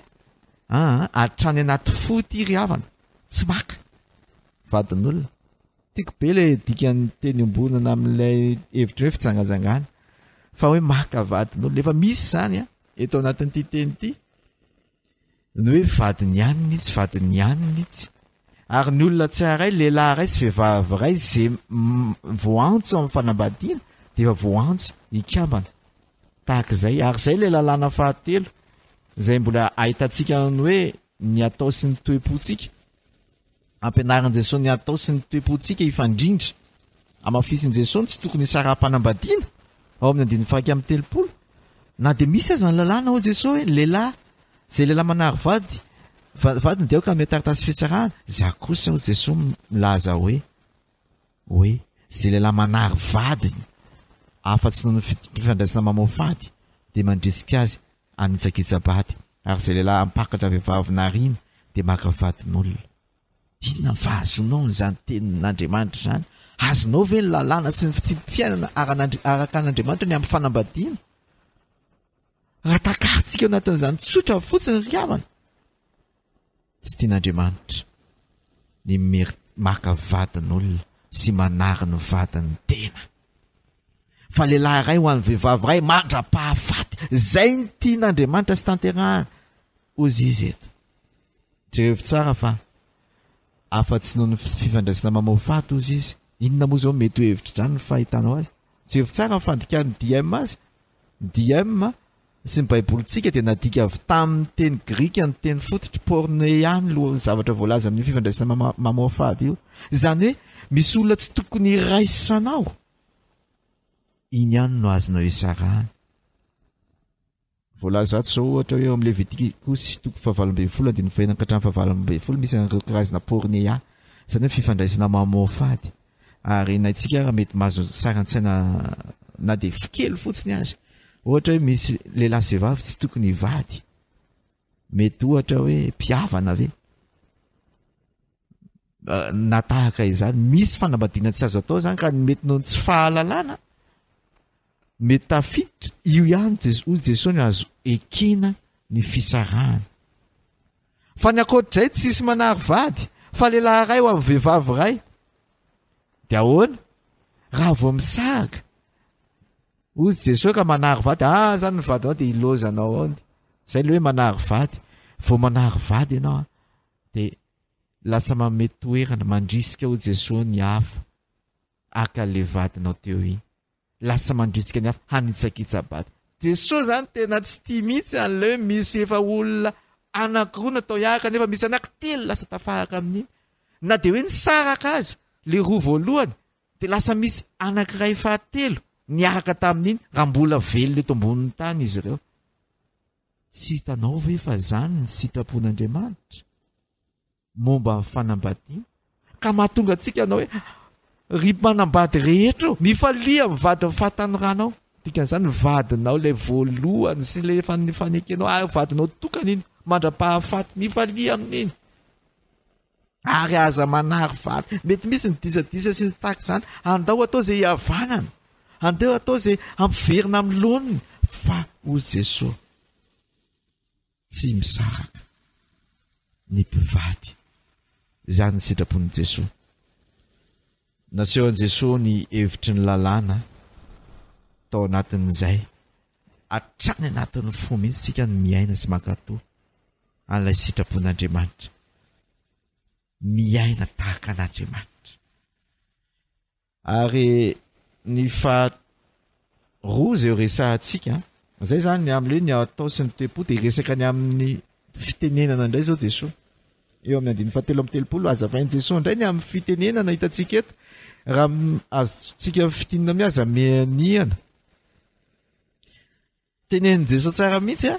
atrany anaty fo ty ry havana, tsy maka vadin'olona. Tiako be ilay dikan'ny teny ombonana amin'ilay hevitra hoe fitsangajangana, fa hoe maka vadin'olona. Efa misy zany eto anatin'ity teny ity, ny hoe vadiny ihany itsy, vadiny ihany itsy. Ary ny olona tsiaray, lehilahy ray sy vehivavy ray, zay voantso amin'ny fanambadiana dia efa voantso ikambana tahaka izay. Ary izay ilay lalàna fahatelo izay mbola ahitantsika ny hoe ny atao sy ny toe-pontsika. Ampianarin' Jesosy ny atao sy ny toe-pontsika ifandrindra. Amafisin' Jesosy tsy tokony hisaram-panambadiana ao amin'ny andininy fahaky amin'ny telopolo. Na dia misy aza ny lalàna ao Jesosy hoe lehilahy, zay lehilahy manary vadiny dia ao ka miataritasy fisarahana. Za kosa ao Jesosy milaza hoe zay lehilahy manary vadiny afa-tsy noho ny fifandraisana mamofady dia mandrisika azy anitsakitsabady, ary zay lehilahy ampakatra vehivavy nariana dia maka vadin'olona. Inona ny fahazonao n'izany tenin'Andriamanitra zany? Azonao ve ny lalàna sy ny fiainana araka an'Andriamanitra ny amin'ny fanambadiana? Raha takarantsika ao anatin'izany tsotra fotsiny ry havana, tsy tian'Andriamanitra ny maka vadin'olona sy manary ny vadiny tena. Fa lehilahy ray ho an'ny vehivavy ray mandra-pahafaty, zay ny tian'Andriamanitra sy tanterahana. Ozy izy eto jerevy tsara fa afa-tsy noho ny fifandraisana mamofaty ozy izy. Inona moa zao mety ho hevitra zany ny fahitanao azy? Jerevy tsara ny fandikany DM azy. DM sy ny baibolitsika dia nadika avy tamin'ny teny grika ny teny fototry porneany loha zavatra voalaza amin'ny fifandraisana mamoafady io. Izany hoe misy olona tsy tokony iraisanao. Iny ihany no azonao isarahana. Voalaza ato zao ohatra hoe amin'ny Levitikos 7:20-9 misy an'ireo karazana pornea, izany hoe fifandraisana mamoafady. Ary naitsika raha mety mahazo saran-tsaina na dia fikely fotsiny azy. Ohatra hoe misy lehilahy sy vehivavy tsy tokony hivady. Mety ohatra hoe mpihavana ve? Natahaka izany, misy fanambadiana tsy azo atao zany ka mety noho tsy fahalalana, mety tafiditra. Io ihany Jesosy no azo ekena ny fisarahana. Fa ny akoatr'izay tsisy manary vady, fa lehilahy ray ho amin'ny vehivavy ray. Dia ahoana? Raha vao misaraka ozy Jesosy ka manary vady, zany ny vadinao dia ilozanao ao. Zay le hoe manary vady. Vao manary vady ianao dia lasa manome toerana, mandrisika ho Jesosy ny hafa aka le vadinao teo iny. Lasa mandrisika ny hafa hanitsakitsabady. Jesosy zany tena tsy tia mihitsy an'le hoe misy efa olona anankiroa natao hiaraka nefa misy anankitelo lasa tafahaka amin'iny. Na dia hoe nisaraka azy le roa voalohany dia lasa misy anankiray fahatelo niaraka tamin'iny, raha mbola velona eto ambonin'ny tany izy ireo. Tsy hitanao ve fa zany ny sitrapon'Andriamanitra momba ny fanambadiana? ka mahatonga antsika anao hoe ry manambady rehetra mifalia mivady fahatanoranao dikan'izany vadinao le voalohany sy le fanekenao vadinao tokana iny mandra-pahafaty mifalia amin'iny ary aza manary vady mety misy ny disadisa sy ny tahaka izany andao atao zay hiavanana andeo atao zay ampiverina amin'ny loniny fa ho Jesosy tsy misaraka ny mpivady izany ny sitrapon'i Jesosy naseho an' Jesosy ny hevitry ny lalàna tao anatin'izay hatrany anatin'ny fo mihitsy tsika ny miaina sy mankatoa an'ilay sitrapon'Andriamanitra miaina tahaka an'Andriamanitra ary ny faharoa zay resahantsika zay zany amin'le ny atao sy ny toepo dia resaka ny amin'ny fitenenana indray zao Jesosy eo amin'ny andiny fahatelo amin'ny telopolo azavain'i Jesosy indray ny amin'ny fitenenana hitantsika eto raha azotsika fitinana miaza mianiana tenenin' Jesosy tsara mihitsy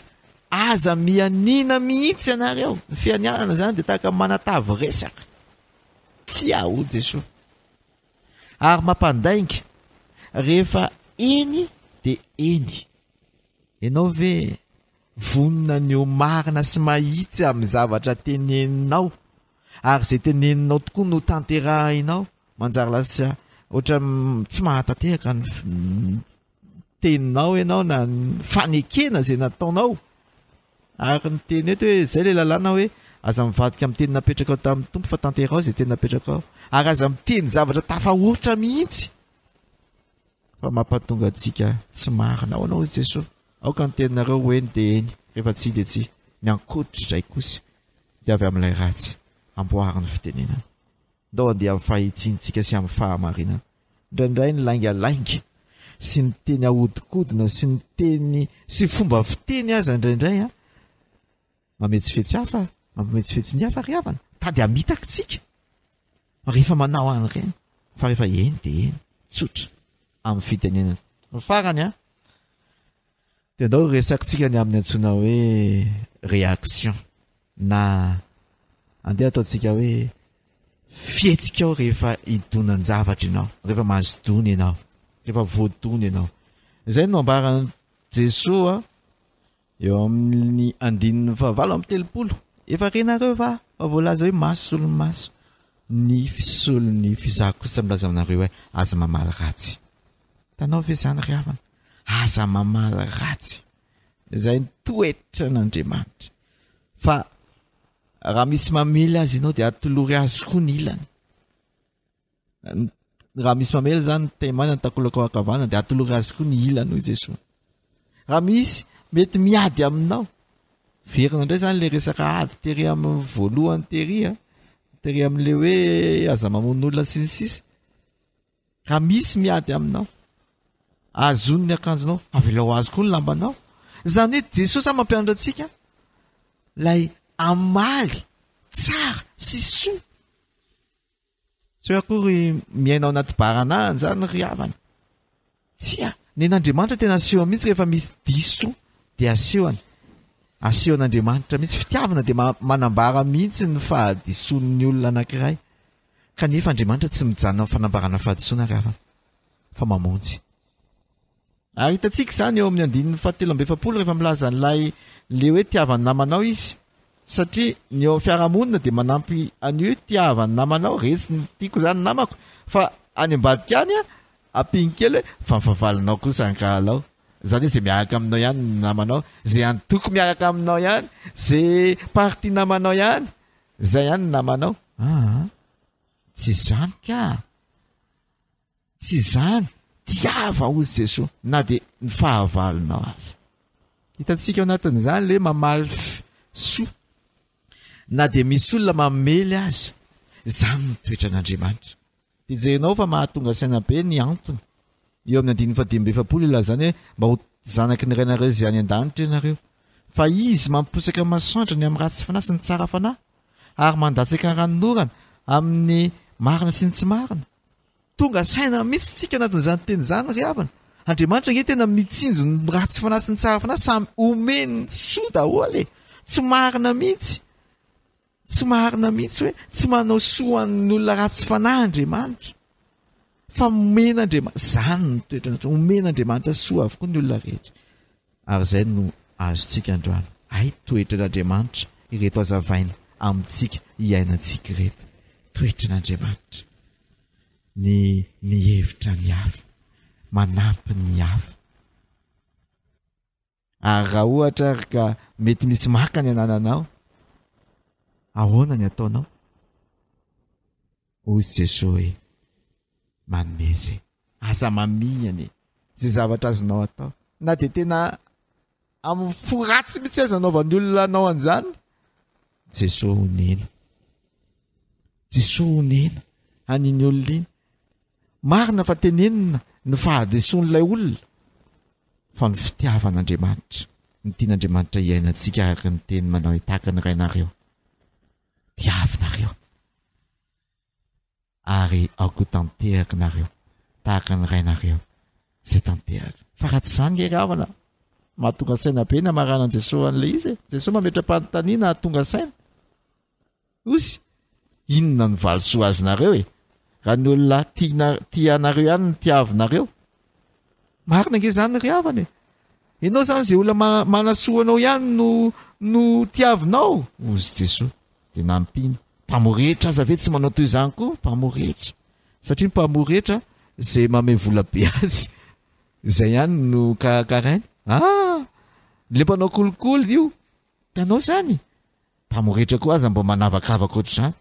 aza mianina mihitsy ianareo ny fianianana zany dia tahaka manatavy resaka tsy aho Jesosy ary mampandainga rehefa eny dia eny ianao ve vonina ny omarina sy mahitsy amin'ny zavatra teneninao ary zay teneninao tokoa no tanterahinao manjary lasa ohatra tsy mahatanteraka ny teninao ianao na ny fanekena zay nataonao ary ny teny eto hoe zay le lalàna hoe aza mivadika amin'ny teny napetraka ao tamin'ny tompo fa tanterao zay teny napetraka ao ary aza miteny zavatra tafahoatra mihitsy fa mampatonga antsika tsy marina ao anao Jesosy aoka ny teninareo hoeny dia eny rehefa tsy dia tsy ny ankoditra izay kosa dia avy amin'ilay ratsy amboariny fitenenana ndao andeha amin'ny fahitsintsika sy amin'ny fahamarinana indraindray ny laingalainga sy ny teny ahodikodina sy ny teny sy fomba fiteny aza indraindray mametsifetsy hafa mametsifetsy ny hafa ry havana tady hamitaka tsika rehefa manao an'ireny fa rehefa eny dia eny tsotra amin'ny fitenenana farany dia ndao resakintsika ny amin'ny antsoina hoe réaction na andeha ataontsika hoe fietsika ao rehefa hidonanjavatra ianao rehefa mahazo dony ianao rehefa voadony ianao izay no ambarany Jesosy eo amin'ny andininy fahavalo amin'ny telopolo efa renareo fa voalaza hoe maso solomaso ny fisolony fizaha kosa milaza aminareo hoe aza mamaly ratsy tanao ve zany ry havana aza mamaly ratsy izay ny toetra n'Andriamanitra fa raha misy mamely azy ianao dia atolory azy koa ny ilany raha misy mamely zany temana ny takolaka ao ankavana dia atolory azy koa ny ilany hoy Jesosy raha misy mety miady aminao verina indray zany le resaka ady tery amin'ny voalohany tery amin'le hoe aza mamon'olona sy ny sisa raha misy miady aminao azony ny akanjonao avelao azy koa ny lambanao zany hoe Jesosy a mampianatra antsika lay amaly tsara sy soa tsy hoe akory miainao anaty baranahany zany ry havana tsia nen'Andriamanitra tena aseho mihitsy rehefa misy diso dia asehony an'Andriamanitra mihitsy fitiavana dia manambara mihitsy ny fahadison'ny olona anankiray kanefa Andriamanitra tsy mijanona amin'ny fanambarana fahadisoana ry havana fa mamonjy ary hitantsika izany eo amin'ny andininy fahatelo amby efapolo rehefa milaza n'ilay le hoe tiavany namanao izy satria ny eo amin'ny fiarahamonina dia manampy an'io tiavany namanao resy ny tiako izany namako fa any ambadika any ampinikely hoe fa mifavalinao kosa ankahalao zany hoe zay miaraka aminao ihany ny namanao zay antoko miaraka aminao ihany zay parti namanao ihany zay ihany ny namanao tsy zany ka tsy zany tiava ozy Jesosy na dia ny fahavalonao azy hitantsika ao anatin'izany le mamaly soa na dia misy olona mamely azy zany ny toetra n'Andriamanitra dia jerinao fa mahatonga saina be ny antony eo amin'ny andininy fadimy efapolo ilazany hoe mba ho zanaky ny rainareo zay any an-danitra ianareo fa izy mamposaka masoandro ny amin'ny ratsy fanahy sy ny tsara fanahy ary mandatsaka ny ranonorana amin'ny marina sy ny tsy marina tonga saina mihitsy tsika anatin'izany teny zany ry havana Andriamanitra nge tena mitsinjo ny ratsy fanahy sy ny tsara fanahy samy omeny soa daholo tsy marina mihitsy tsy marina mihitsy hoe tsy manao soan'ny olona ratsy fanahy Andriamanitra fa omen'Andriamanitra zany ny toetrany omen'Andriamanitra soa avokoa ny olona rehetra ary zay no azontsika androany ay toetran'Andriamanitra ireto azavaina amintsika iainantsika reto toetran'Andriamanitra ny hevitra ny hafa manampy ny hafa ary raha ohatra ka mety misy maka ny anananao ahoana ny ataonao ozy Jesosy hoe manome zay asa mamihany zay zavatra azonao atao na de tena amin'ny foratsy mitsy azanaovan'ny olona anao an'izany Jesosy onena aniny olona iny marina fa tenenina ny fahadeson'ilay olona fa ny fitiavan'Andriamanitra ny tian'Andriamanitra iainantsika araka ny teny manao tahaka ny rainareo tiavinareo ary aoko tanteraka nareo tahaka ny rainareo zay tanteraka fa raha tsy zany geravana mahatonga saina be na marana Jesosy an'ilay izy Jesosy mametra-panontaniana hatonga saina ozy inona ny valosoa azonareo raha ny olona tianareo ihany ny tiavinareo marina nge zany ry havana ianao zany zay olona manasoanao ihany no tiavinao ozy Jesosy de nampiny mpamorehetra aza ve tsy manao toy izany koa mpamorehetra satria mpamorehetra zay mame vola be azy zay ihany no karakarainy le mpanao kolikoly io tanao zany mpamorehetra koa aza mba manavakavaka ohatr'izany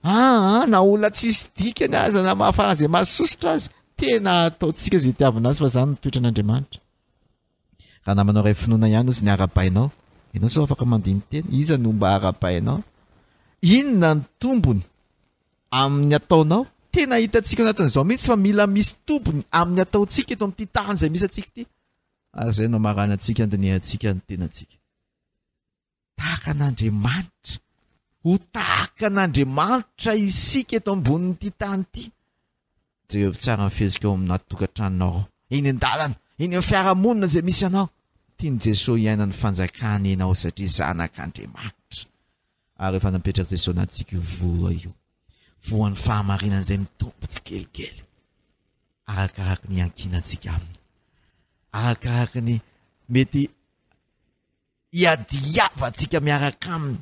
na olona tsisy dikany aza na mahafara zay mahasosotra azy tena ataontsika zay tiavina azy fa zany ny toetran'Andriamanitra raha namanao ray finoana ihany ozy ny arapainao ianao sao afaka mandiny tena iza no mba arapainao inona ny tombony amin'ny ataonao tena hitantsika anatin'izao mihitsy fa mila misy tombony amin'ny ataontsika eto amin'ity tany zay misy atsika ity ary zay no marana antsika andinihantsika ny tenantsika tahaka an'Andriamanitra ho tahaka an'Andriamanitra isika eto ambonin'ity tany ity jereo tsara mifezika eo amina tokantranonao iny an-dalana iny amin'ny fiarahamonina zay misy anao tiany Jesosy iaina ny fanjakana ianao satria zanak'Andriamanitra ary efa napetraka Jesosy anatsika voa io voan'ny fahamarinana zay mitombo tsikelikely arakaraka ny ankinantsika aminy arakaraka ny mety iadiavatsika miaraka aminy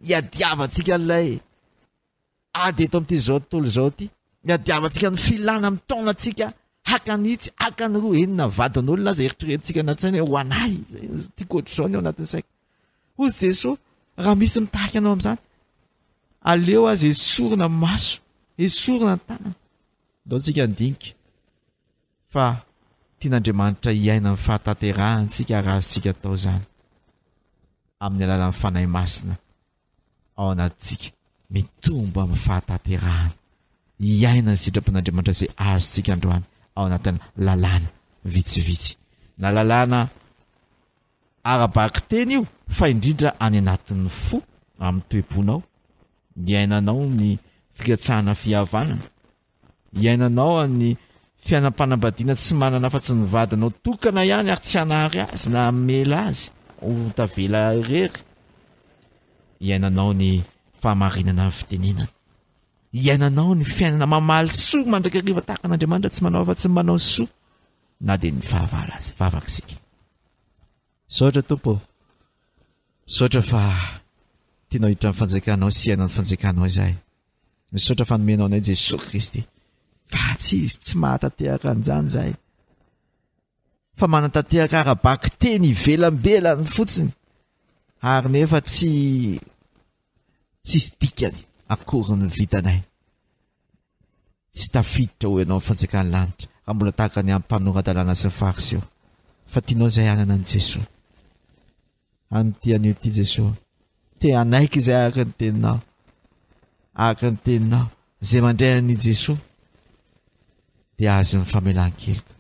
iadiavatsika ilay ady eto amin'ity zao tontolo zao ty iadiavatsika ny filana amin'ny taonatsika hakanitsy hakany roa enina vadin'olona aza eritrerentsika anaty-tsaina ho anay tiako ohatr'izao ny ao anatin'ny saiko ozy Jesosy raha misy mitahaka anao amin'izany aleo azy esorina maso esorina ny tanana dao tsika andinika fa tian'Andriamanitra iaina ny fahataterahantsika raha azontsika atao zany amin'ny alalan'ny fanahy masina ao anatintsika mitombo amin'ny fahataterahana iaina ny sitrapon'Andriamanitra zay azontsika androany ao anatin'ny lalàna vitsivitsy na lalàna arabaky teny io fa indrindra any anatin'ny fo amin'ny toeponao iainanao ny fikatsahana fihavanana iainanao ny fiainam-panambadiana tsy manana fa tsy nivadinao tokana ihany ary tsy hanahary azy na mela azy ho tavela irery iainanao ny fahamarinana amin'ny fitenenana iainanao ny fiainana mamaly soa mandraka riva tahaka an'Andriamanitra tsy manao fa tsy manao soa na dia ny fahavala azy vavakisika saotra tompo saotra fa tianao hiditra amin'ny fanjakanao sy iaina ny fanjakanao izahay misaotra fanomenao anay Jesosy Kristy fa tsy izy tsy mahatanteraka an'izany izahay fa manantanteraka arabaky teny ivelambelany fotsiny ary nefa tsisy dikany akory ny vitanay tsy tafiditra ho ianao ny fanjakany lanitra raha mbola tahaka ny ampanorandalàna sy ny fariseo fa tianao izay anana any Jesosy anytian'io ty Jesosy te anaiky izay araka ny teninao zay mandray an'i Jesosy dia azo ny famelan-keloka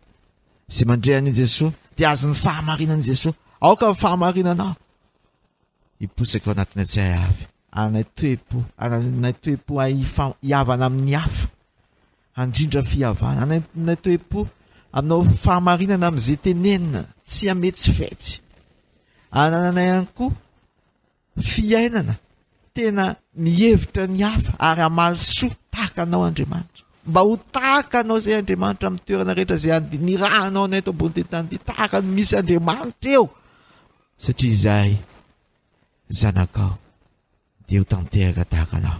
zay mandray an'i Jesosy dia azo ny fahamarinan'i Jesosy aoka ny fahamarinanao hiposaka ao anatin'ny tsay avy anay toepo hiavana amin'ny hafa andrindra fihavana anay toepo anao fahamarinana amin'izay tenenina tsy ametsy fetsy anananay ihany koa fiainana tena mihevitra ny hafa ary amaly soa tahaka anao Andriamanitra. Mba ho tahaka anao zay Andriamanitra amin'ny toerana rehetra zay ny rahanao anay eto ambony tany ty tahaka ny misy Andriamanitra eo, satria izahay zanakao dia ho tanteraka tahaka anao.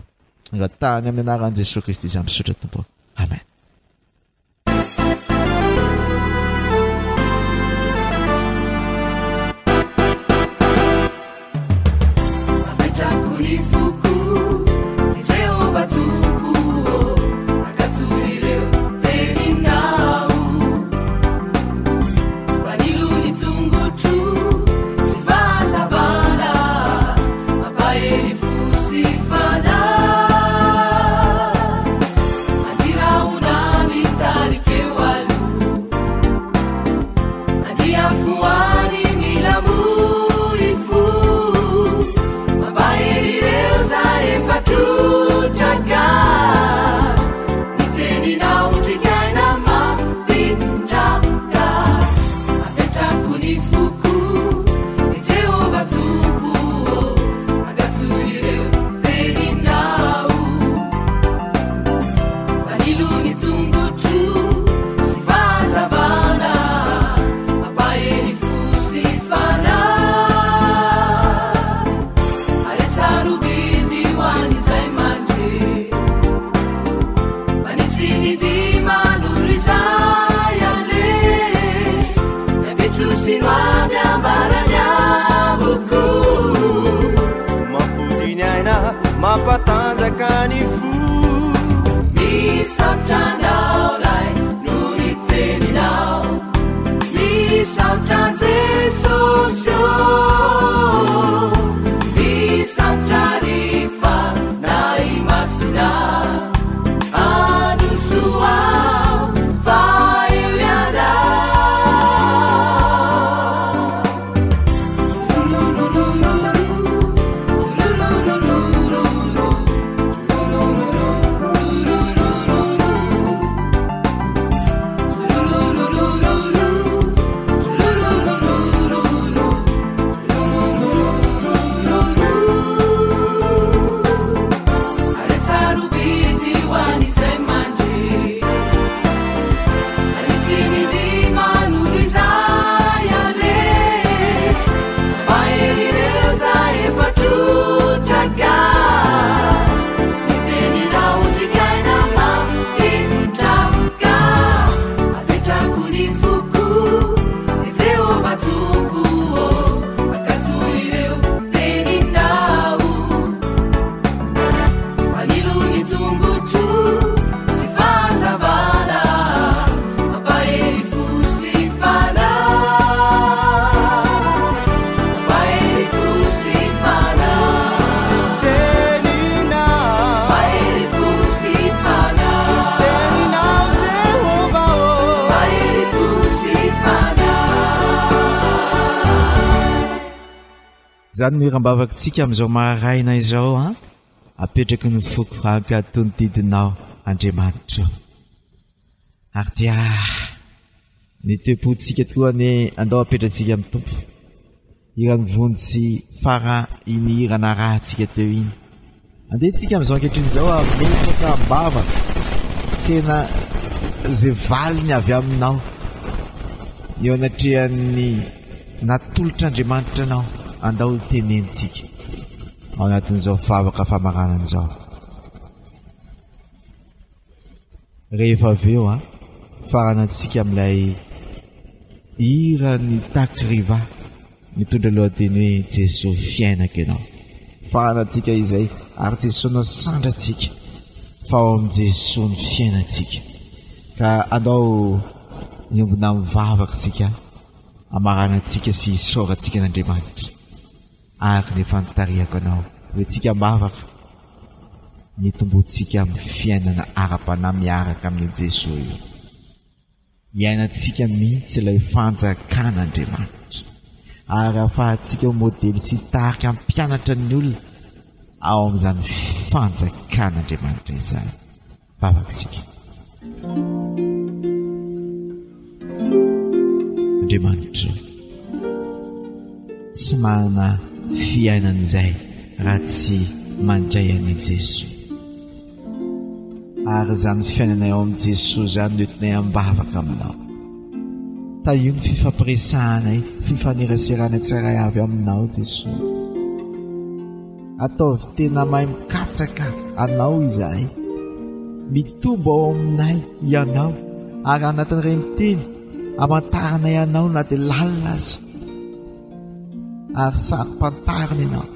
Angatahany amin'ny anaran'i Jesosy Kristy izay misaotra Tompo. Amen. Zany mirambavakantsika amin'izao maharaina izao a apetraky ny foko hankatony didinao Andriamanitra. Ary dia ny tepontsika tokoa ny andao apetratsika amin'ny Tompo. Irany vonitsy fara iny irana rahantsika teo iny. Andehantsika amin'izao ankehitriny izao ametraka ambavaka tena zay valiny avy aminao eo anatrehany natolotr'Andriamanitra anao. Andao tenentsika ao anatin'izao favaka famaranana izao. Rehefa avy eo faranantsika amin'ilay hira ny takriva mitondra lohateny hoe Jesosy fiainaka ianao. Faranantsika izay ary Jesosy nasandratsika fa ao amin'ny Jesosy ny fiainantsika. Ka andao niombona mivavakantsika amaranantsika sy isaorantsika n'Andriamanitra. Ary nefa nitarihako anao hoe tsika mbavaka nitombotsika amin'ny fiainana ara-panahy miaraka amin'ny Jesosy. Iainantsika mihitsy ilay fanjakan'Andriamanitra ary ahafahantsika ho modely sy tarika mpianatra ny olona ao amin'izany fanjakan'Andriamanitra izany. Vavaksika. Andriamanitra tsy manana fiainan'izay raha tsy mandray an'i Jesosy ary zany fiainanay ao amin'i Jesosy zany noentinay ambavaka aminao. Taio ny fifampiresahanay, fifaneraseranay tsiray avy aminao Jesosy. Ataovy tena mahay mikatsaka anao izahay, mitombo ao aminay ianao, ary anatin'ireny teny amantaranay anao na dia lalina azy, ary sary-pantarina ianao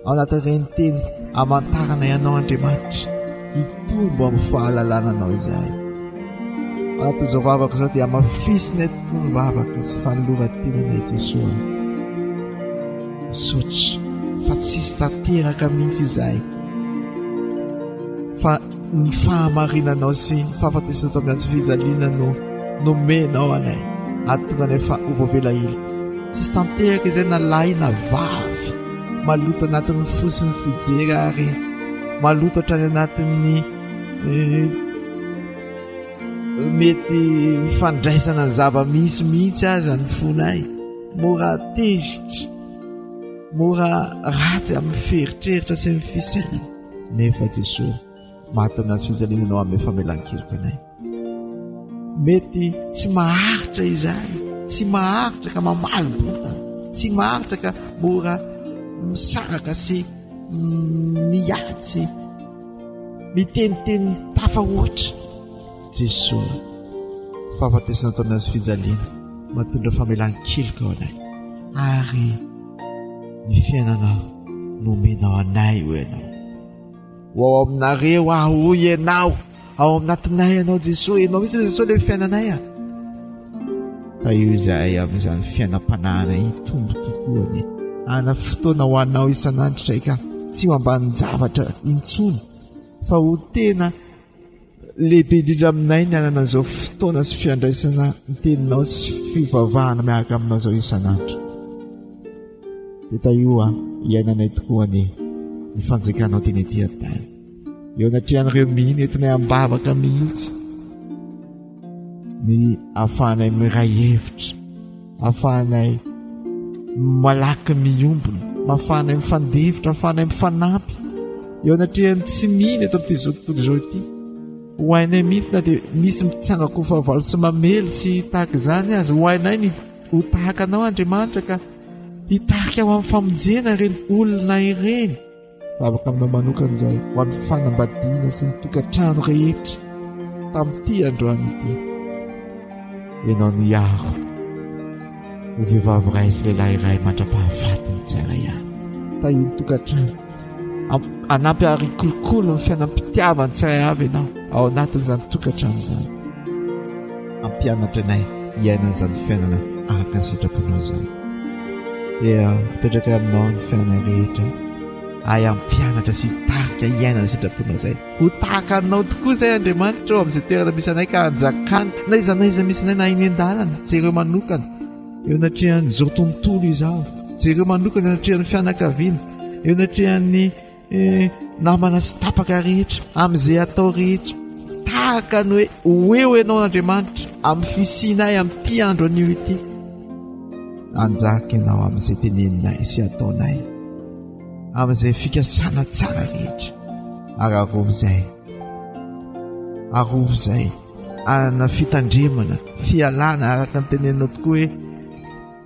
ao anatin'ireny teny amantaranay anao Andriamanitra, hitombo amin'ny fahalalana anao izahay. Anatin'izao vavaka izao dia amafisinay tokoa ny vavaka sy fanoloran-tenanay Jesosy. Misaotra fa tsisy tanteraka mihitsy izahay, fa ny fahamarinanao sy ny fahafatesana tao amin'ny azy fijaliana no nomenao anay, atonga anay fa ovavela ela. Tsisy tanteraka izay na lahy na vavy maloto anatin'ny fosiny fijery, ary maloto hatrany anatin'ny mety fandraisana ny zava-misy mihitsy aza ny fonay. Mora tezitra, mora ratsy amin'ny feritreritra sy amin'ny fisaina, nefa Jesosy mahatao azy fijalinanao amin'ny famelan-keloka anay. Mety tsy maharitra izahay, tsy maharitra ka mamaly botana, tsy maharitra ka mora misaraka sy miatsy miteniteny tafahoatra. Jesosy, fahafatesana tao aminazy fijaliana, matondra famelan-keloka ao anay, ary ny fiainanao nomenao anay ho ianao. Ho ao aminareo aho ianao, ao aminatinay ianao Jesosy, ianao misy Jesosy le fiainanay a. Fa io izahay amin'izany fiainam-panahana hitombo tokoa ny ana fotoana ho anao isan'andro saika, tsy ho ambany zavatra intsony, fa ho tena lehibe indrindra aminay ny anana an'izao fotoana sy fiandraisana ny teninao sy fivavahana miaraka aminao izao isan'andro. Dia taio iainanay tokoa ny fanjakanao teny ety an-tany, eo anatrehan'ireo mihiny entinay ambavaka mihitsy, ny ahafahanay miray hevitra, ahafahanay malaky miombona, ahafahanay mifandevitra, ahafahanay mifanampy, eo anatrehan'ny tsy mihiny eto amin'ity zao tontolo izao ity. Ho hainay mihitsy na dia misy mitsangako fahavalo sy mamely sy tahaka izany azy, ho hainay ny ho tahaka anao Andriamanitra, ka hitahaka ao amin'ny famonjena ireny olona ireny. Vavaka aminao manokana izay ho an'ny fanambadiana sy ny tokantrano rehetra tamin'ity androany ity. Ianao no iaro ho vehivavy iray sy lehilahy iray mandra-pahafatiny tsara ihany. Tahiny tokantrano, anampy ary kolokolo ny fiainam-pitiavany tsiray avy ianao ao anatin'izany tokantrano izany. Ampianatra anay iainan'izany fiainana araka ny sitraponao izany. Dia mipetraka aminao ny fiainana rehetra, ay ampianatra sy hitarika iainana sitraponao izay. Ho tahaka anao tokoa izay Andriamanitra ao amin'izay toerana misy anay, ka hanjakany na iza misy anay na iny an-dalana, jereo manokana eo anatrehan'izao tontolo izao, jereo manokana eo anatrehan'ny fianakaviana, eo anatrehan'ny namana sy tapaka rehetra, amin'izay atao rehetra, tahaka ny hoe eo ianao Andriamanitra amin'ny fisinay amin'ity andro anio ity. Anjaka ianao amin'izay teneninay sy ataonay, amin'izay fikasana tsara rehetra, ary arovo izay ana fitandremana, fialana araka ny teneninao tokoa hoe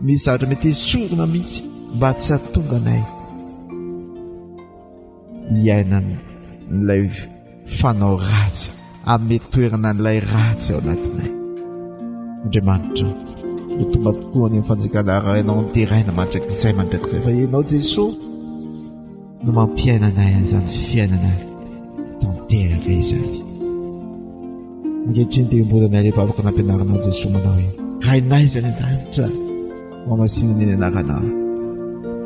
misy zavatra mety sorona mihitsy mba tsy hahatonga anay iainana n'ilay fanao ratsy, amin'ny toerana n'ilay ratsy ao anatinay. Andriamanitra, mitomba tokoa ny fanjakana raha ianao niteraina mandrakizay mandrakizay, fa ianao Jesosy no mampiainanay an'izany fiainana tanteraka izany. Ankehitriny dia mbola ilay vavaka nampianaranao Jesosy manao hoe rainay izany an-danitra mamasinany ny anaranao,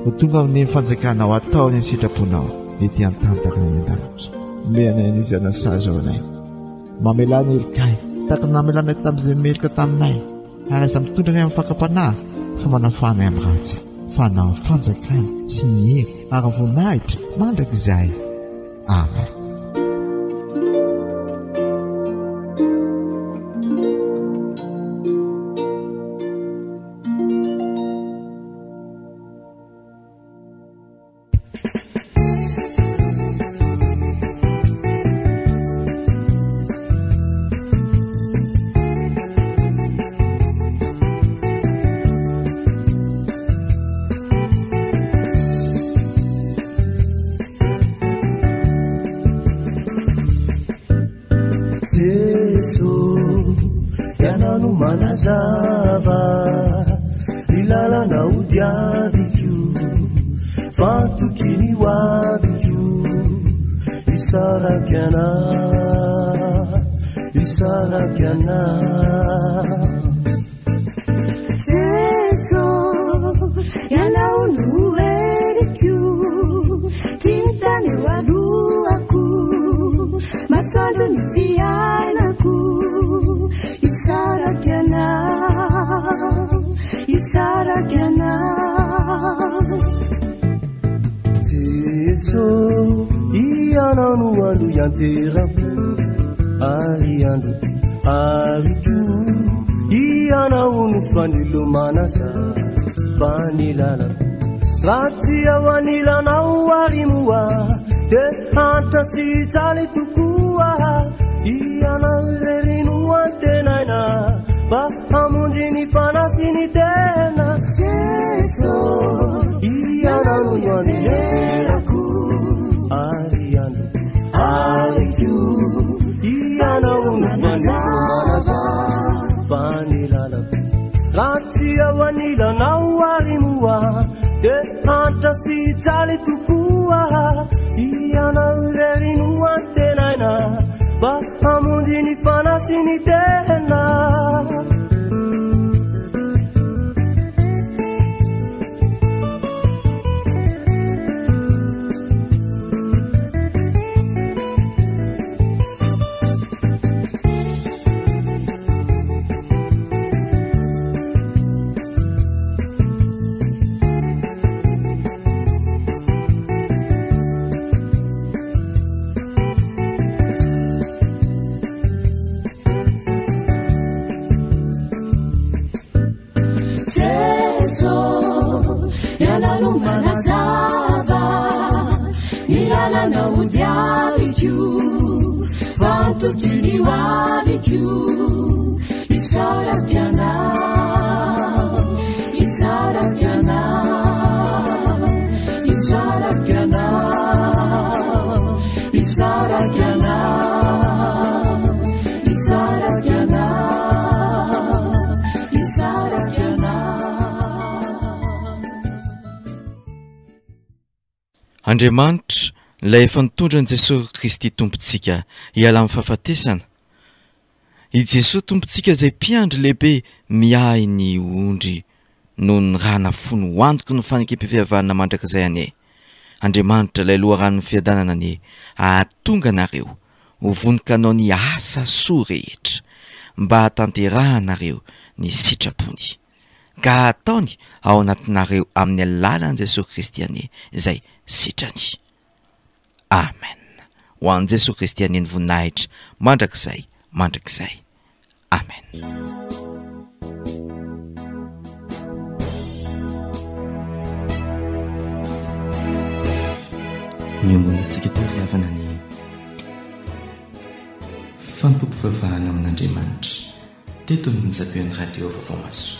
ho tonga amin'ny fanjakanao atao ny sitraponao ety an-tantarana ny an-danitra. Meanay an'izy anasazy ao anay, mamelana elikay tahaka namelanay tamin'izay meloka taminay, ary aza mitondra ny amin'ny fakapanahy, fa manafanay amin'ny ratsy, fanao fanjakana sy ny hery ary voninahitra mandrakizay. Amen. Jesu yanano manazava ilalana udiaviju fatukini waviju isarakiana Jesu yanaunu eriku tintani waduaku masando ni fianaku isarakiana Jesu iyananu andu yanterapu ariandu ariku ianaunu fanilo manasa fanilala ratia wanilana warimua te antasi chali tukua iana rerinu antenaina pa amunjini panasini tena Jesu iananu yanileraku ariandu ariku ianaunu fanilo manasa fanilala ratia wanilana warimua te antasi chali tukua iana rerinu antenaina ba amundini fanasini tena Andriamanitra ilay efa nitondran'i Jesosy Kristy tompontsika hiala amin'ny fahafatesana. I Jesosy tompontsika izay mpiandry lehibe miahy ny ondry no ny rana fony hoantoky ny fanekam-pivavahana mandrakizay anie. Andriamanitra ilay loharan'ny fiadanana anie ahatonga anareo ho vonika anao ny asa soa rehetra mba hatanterahana-nareo ny sitrapony ka ataony ao anatinareo amin'ny alalan'i Jesosy Kristy anie izay sitrany. Amen. Ho an'i Jesosy Kristy anie ny voninahitra mandrakizay. Amen. Ny ombonantsika teo riavana ny fampiompivavahana amin'Andriamanitra teto amin'ny zapeon'ny radio Vavamaso.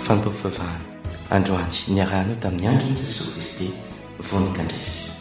Fampiompivavahana androany niarahana tamin'ny andron'i Jesosy Kristy vonikandresy.